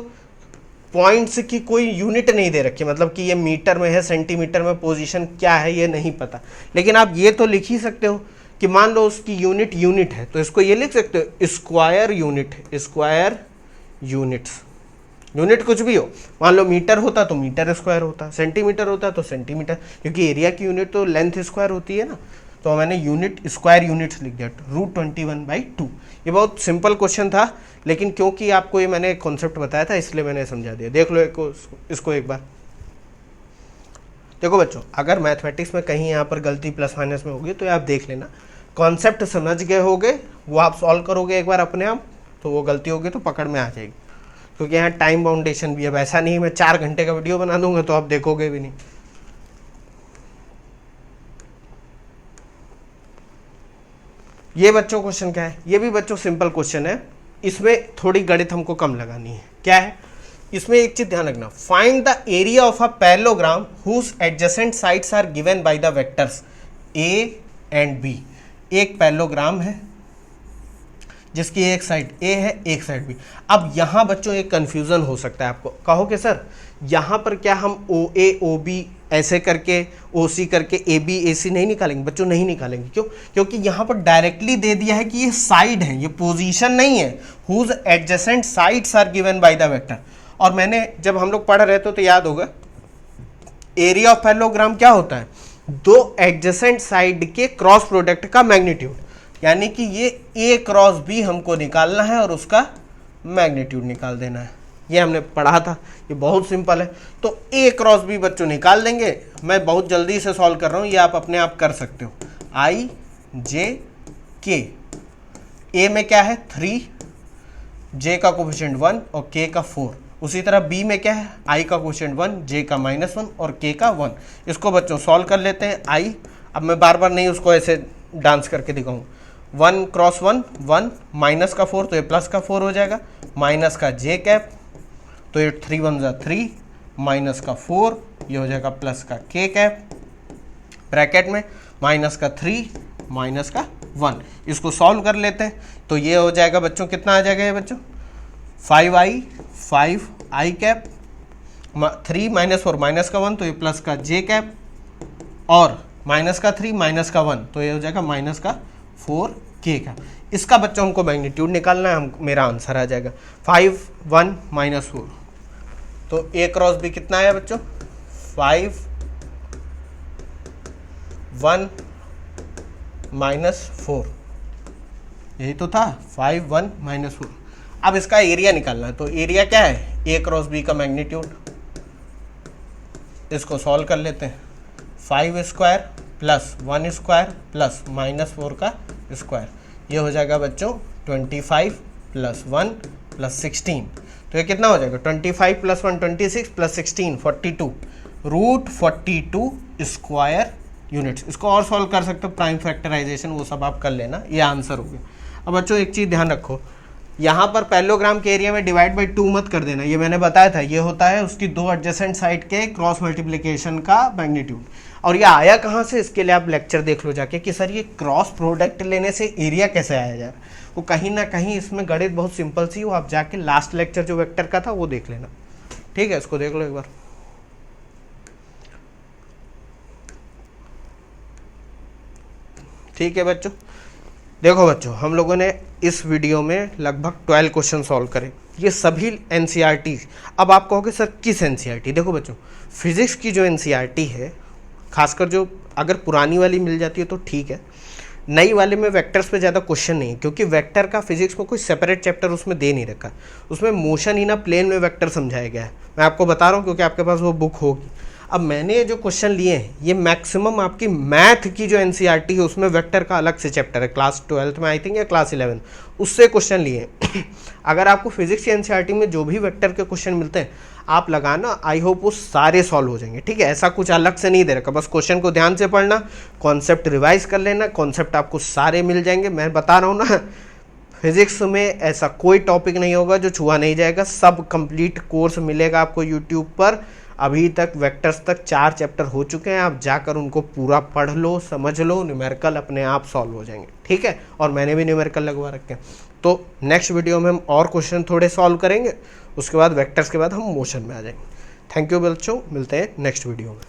पॉइंट्स की कोई यूनिट नहीं दे रखी, मतलब कि ये मीटर में है, सेंटीमीटर में पोजीशन क्या है ये नहीं पता, लेकिन आप ये तो लिख ही सकते हो कि मान लो उसकी यूनिट है, तो इसको ये लिख सकते हो square unit, square units, unit कुछ भी हो, मान लो मीटर होता तो मीटर स्क्वायर होता, सेंटीमीटर होता तो सेंटीमीटर, क्योंकि एरिया की यूनिट तो लेंथ स्क्वायर होती है ना, तो मैंने यूनिट स्क्वायर यूनिट्स लिख दिया √21/2। ये बहुत सिंपल क्वेश्चन था, लेकिन क्योंकि आपको ये मैंने कॉन्सेप्ट बताया था इसलिए मैंने समझा दिया। देख लो इसको एक बार। देखो बच्चों, अगर मैथमेटिक्स में कहीं यहाँ पर गलती प्लस माइनस में होगी तो आप देख लेना, कॉन्सेप्ट समझ गए होगे, वो आप सॉल्व करोगे एक बार अपने आप, तो वो गलती होगी तो पकड़ में आ जाएगी, क्योंकि यहाँ टाइम बाउंडेशन भी है। ऐसा नहीं मैं 4 घंटे का वीडियो बना दूंगा तो आप देखोगे भी नहीं। ये बच्चों क्वेश्चन क्या है, ये भी बच्चों सिंपल क्वेश्चन है, इसमें थोड़ी गणित हमको कम लगानी है। क्या है इसमें, एक चीज ध्यान रखना, find the area of a parallelogram whose adjacent sides are given by the vectors A and B. एक पैरेललोग्राम है जिसकी एक साइड ए है एक साइड बी। अब यहाँ बच्चों एक कंफ्यूजन हो सकता है, आपको कहोगे सर यहाँ पर क्या हम ओ ए ओ बी ऐसे करके ओ सी करके ए बी ए सी नहीं निकालेंगे? बच्चों नहीं निकालेंगे। क्यों? क्योंकि यहाँ पर डायरेक्टली दे दिया है कि ये साइड है, ये पोजीशन नहीं है। Whose adjacent sides are given by the vector. और मैंने जब हम लोग पढ़ रहे थे तो याद होगा एरिया ऑफ पैरेललोग्राम क्या होता है, दो एडजेसेंट साइड के क्रॉस प्रोडक्ट का मैग्नीट्यूड, यानी कि ये ए क्रॉस बी हमको निकालना है और उसका मैग्नीट्यूड निकाल देना है। ये हमने पढ़ा था, ये बहुत सिंपल है। तो ए क्रॉस बी बच्चों निकाल देंगे, मैं बहुत जल्दी से सॉल्व कर रहा हूँ, ये आप अपने आप कर सकते हो। आई जे के, ए में क्या है 3, जे का कोफिशिएंट 1 और के का 4। उसी तरह बी में क्या है, आई का कोफिशिएंट 1, जे का -1 और के का 1। इसको बच्चों सॉल्व कर लेते हैं। आई, अब मैं बार बार नहीं उसको ऐसे डांस करके दिखाऊँ। 1 क्रॉस 1 1, माइनस का 4 तो ये प्लस का 4 हो जाएगा, माइनस का जे कैप तो ये 3 1 जा 3, माइनस का 4 ये हो जाएगा प्लस का के कैप, ब्रैकेट में माइनस का 3 माइनस का 1। इसको सॉल्व कर लेते हैं तो ये हो जाएगा बच्चों, कितना आ जाएगा ये बच्चों 5i कैप, 3 माइनस 4 माइनस का 1 तो ये प्लस का जे कैप, और माइनस का 3 माइनस का 1 तो ये हो जाएगा माइनस का 4 के का। इसका बच्चों हमको मैग्नीट्यूड निकालना है, हम मेरा आंसर आ जाएगा 5 1 -4। तो ए क्रॉस बी कितना आया बच्चों 5 1 -4, यही तो था 5 1 -4। अब इसका एरिया निकालना है, तो एरिया क्या है ए क्रॉस बी का मैग्नीट्यूड। इसको सॉल्व कर लेते हैं, 5 स्क्वायर प्लस 1 स्क्वायर प्लस -4 का स्क्वायर, ये हो जाएगा बच्चों 25 प्लस 1 प्लस 16। तो ये कितना हो जाएगा 25 प्लस 1 26 प्लस 16 42, √42 स्क्वायर यूनिट्स। इसको और सॉल्व कर सकते हो, प्राइम फैक्टराइजेशन वो सब आप कर लेना, ये आंसर हो गया। अब बच्चों एक चीज़ ध्यान रखो, यहाँ पर पैरेललोग्राम के एरिया में डिवाइड बाई 2 मत कर देना, ये मैंने बताया था, ये होता है उसकी दो एडजेसेंट साइड के क्रॉस मल्टीप्लिकेशन का मैग्नीट्यूड। और ये आया कहाँ से, इसके लिए आप लेक्चर देख लो जाके कि सर ये क्रॉस प्रोडक्ट लेने से एरिया कैसे आया जाए। वो कहीं ना कहीं इसमें गणित बहुत सिंपल सी, वो आप जाके लास्ट लेक्चर जो वेक्टर का था वो देख लेना, ठीक है। इसको देख लो एक बार। ठीक है बच्चों, देखो बच्चों हम लोगों ने इस वीडियो में लगभग 12 क्वेश्चन सॉल्व करे, ये सभी एनसीईआरटी। अब आप कहोगे सर किस एनसीईआरटी? देखो बच्चों फिजिक्स की जो एनसीईआरटी है, खासकर जो अगर पुरानी वाली मिल जाती है तो ठीक है, नई वाले में वेक्टर्स पे ज़्यादा क्वेश्चन नहीं है, क्योंकि वेक्टर का फिजिक्स में कोई सेपरेट चैप्टर उसमें दे नहीं रखा, उसमें मोशन ही ना प्लेन में वेक्टर समझाया गया है। मैं आपको बता रहा हूँ क्योंकि आपके पास वो बुक होगी। अब मैंने जो क्वेश्चन लिए हैं ये मैक्सिमम आपकी मैथ की जो एनसीईआरटी है उसमें वेक्टर का अलग से चैप्टर है, क्लास 12th में आई थिंक या क्लास 11 उससे क्वेश्चन लिए हैं। अगर आपको फिजिक्स की एनसीईआरटी में जो भी वेक्टर के क्वेश्चन मिलते हैं आप लगाना, आई होप वो सारे सॉल्व हो जाएंगे, ठीक है। ऐसा कुछ अलग से नहीं दे रखा, बस क्वेश्चन को ध्यान से पढ़ना, कॉन्सेप्ट रिवाइज कर लेना, कॉन्सेप्ट आपको सारे मिल जाएंगे। मैं बता रहा हूँ ना, फिजिक्स में ऐसा कोई टॉपिक नहीं होगा जो छुआ नहीं जाएगा, सब कंप्लीट कोर्स मिलेगा आपको यूट्यूब पर। अभी तक वेक्टर्स तक 4 चैप्टर हो चुके हैं, आप जाकर उनको पूरा पढ़ लो, समझ लो, न्यूमेरिकल अपने आप सॉल्व हो जाएंगे, ठीक है। और मैंने भी न्यूमेरिकल लगवा रखे हैं। तो नेक्स्ट वीडियो में हम और क्वेश्चन थोड़े सॉल्व करेंगे, उसके बाद वेक्टर्स के बाद हम मोशन में आ जाएंगे। थैंक यू बच्चों, मिलते हैं नेक्स्ट वीडियो में।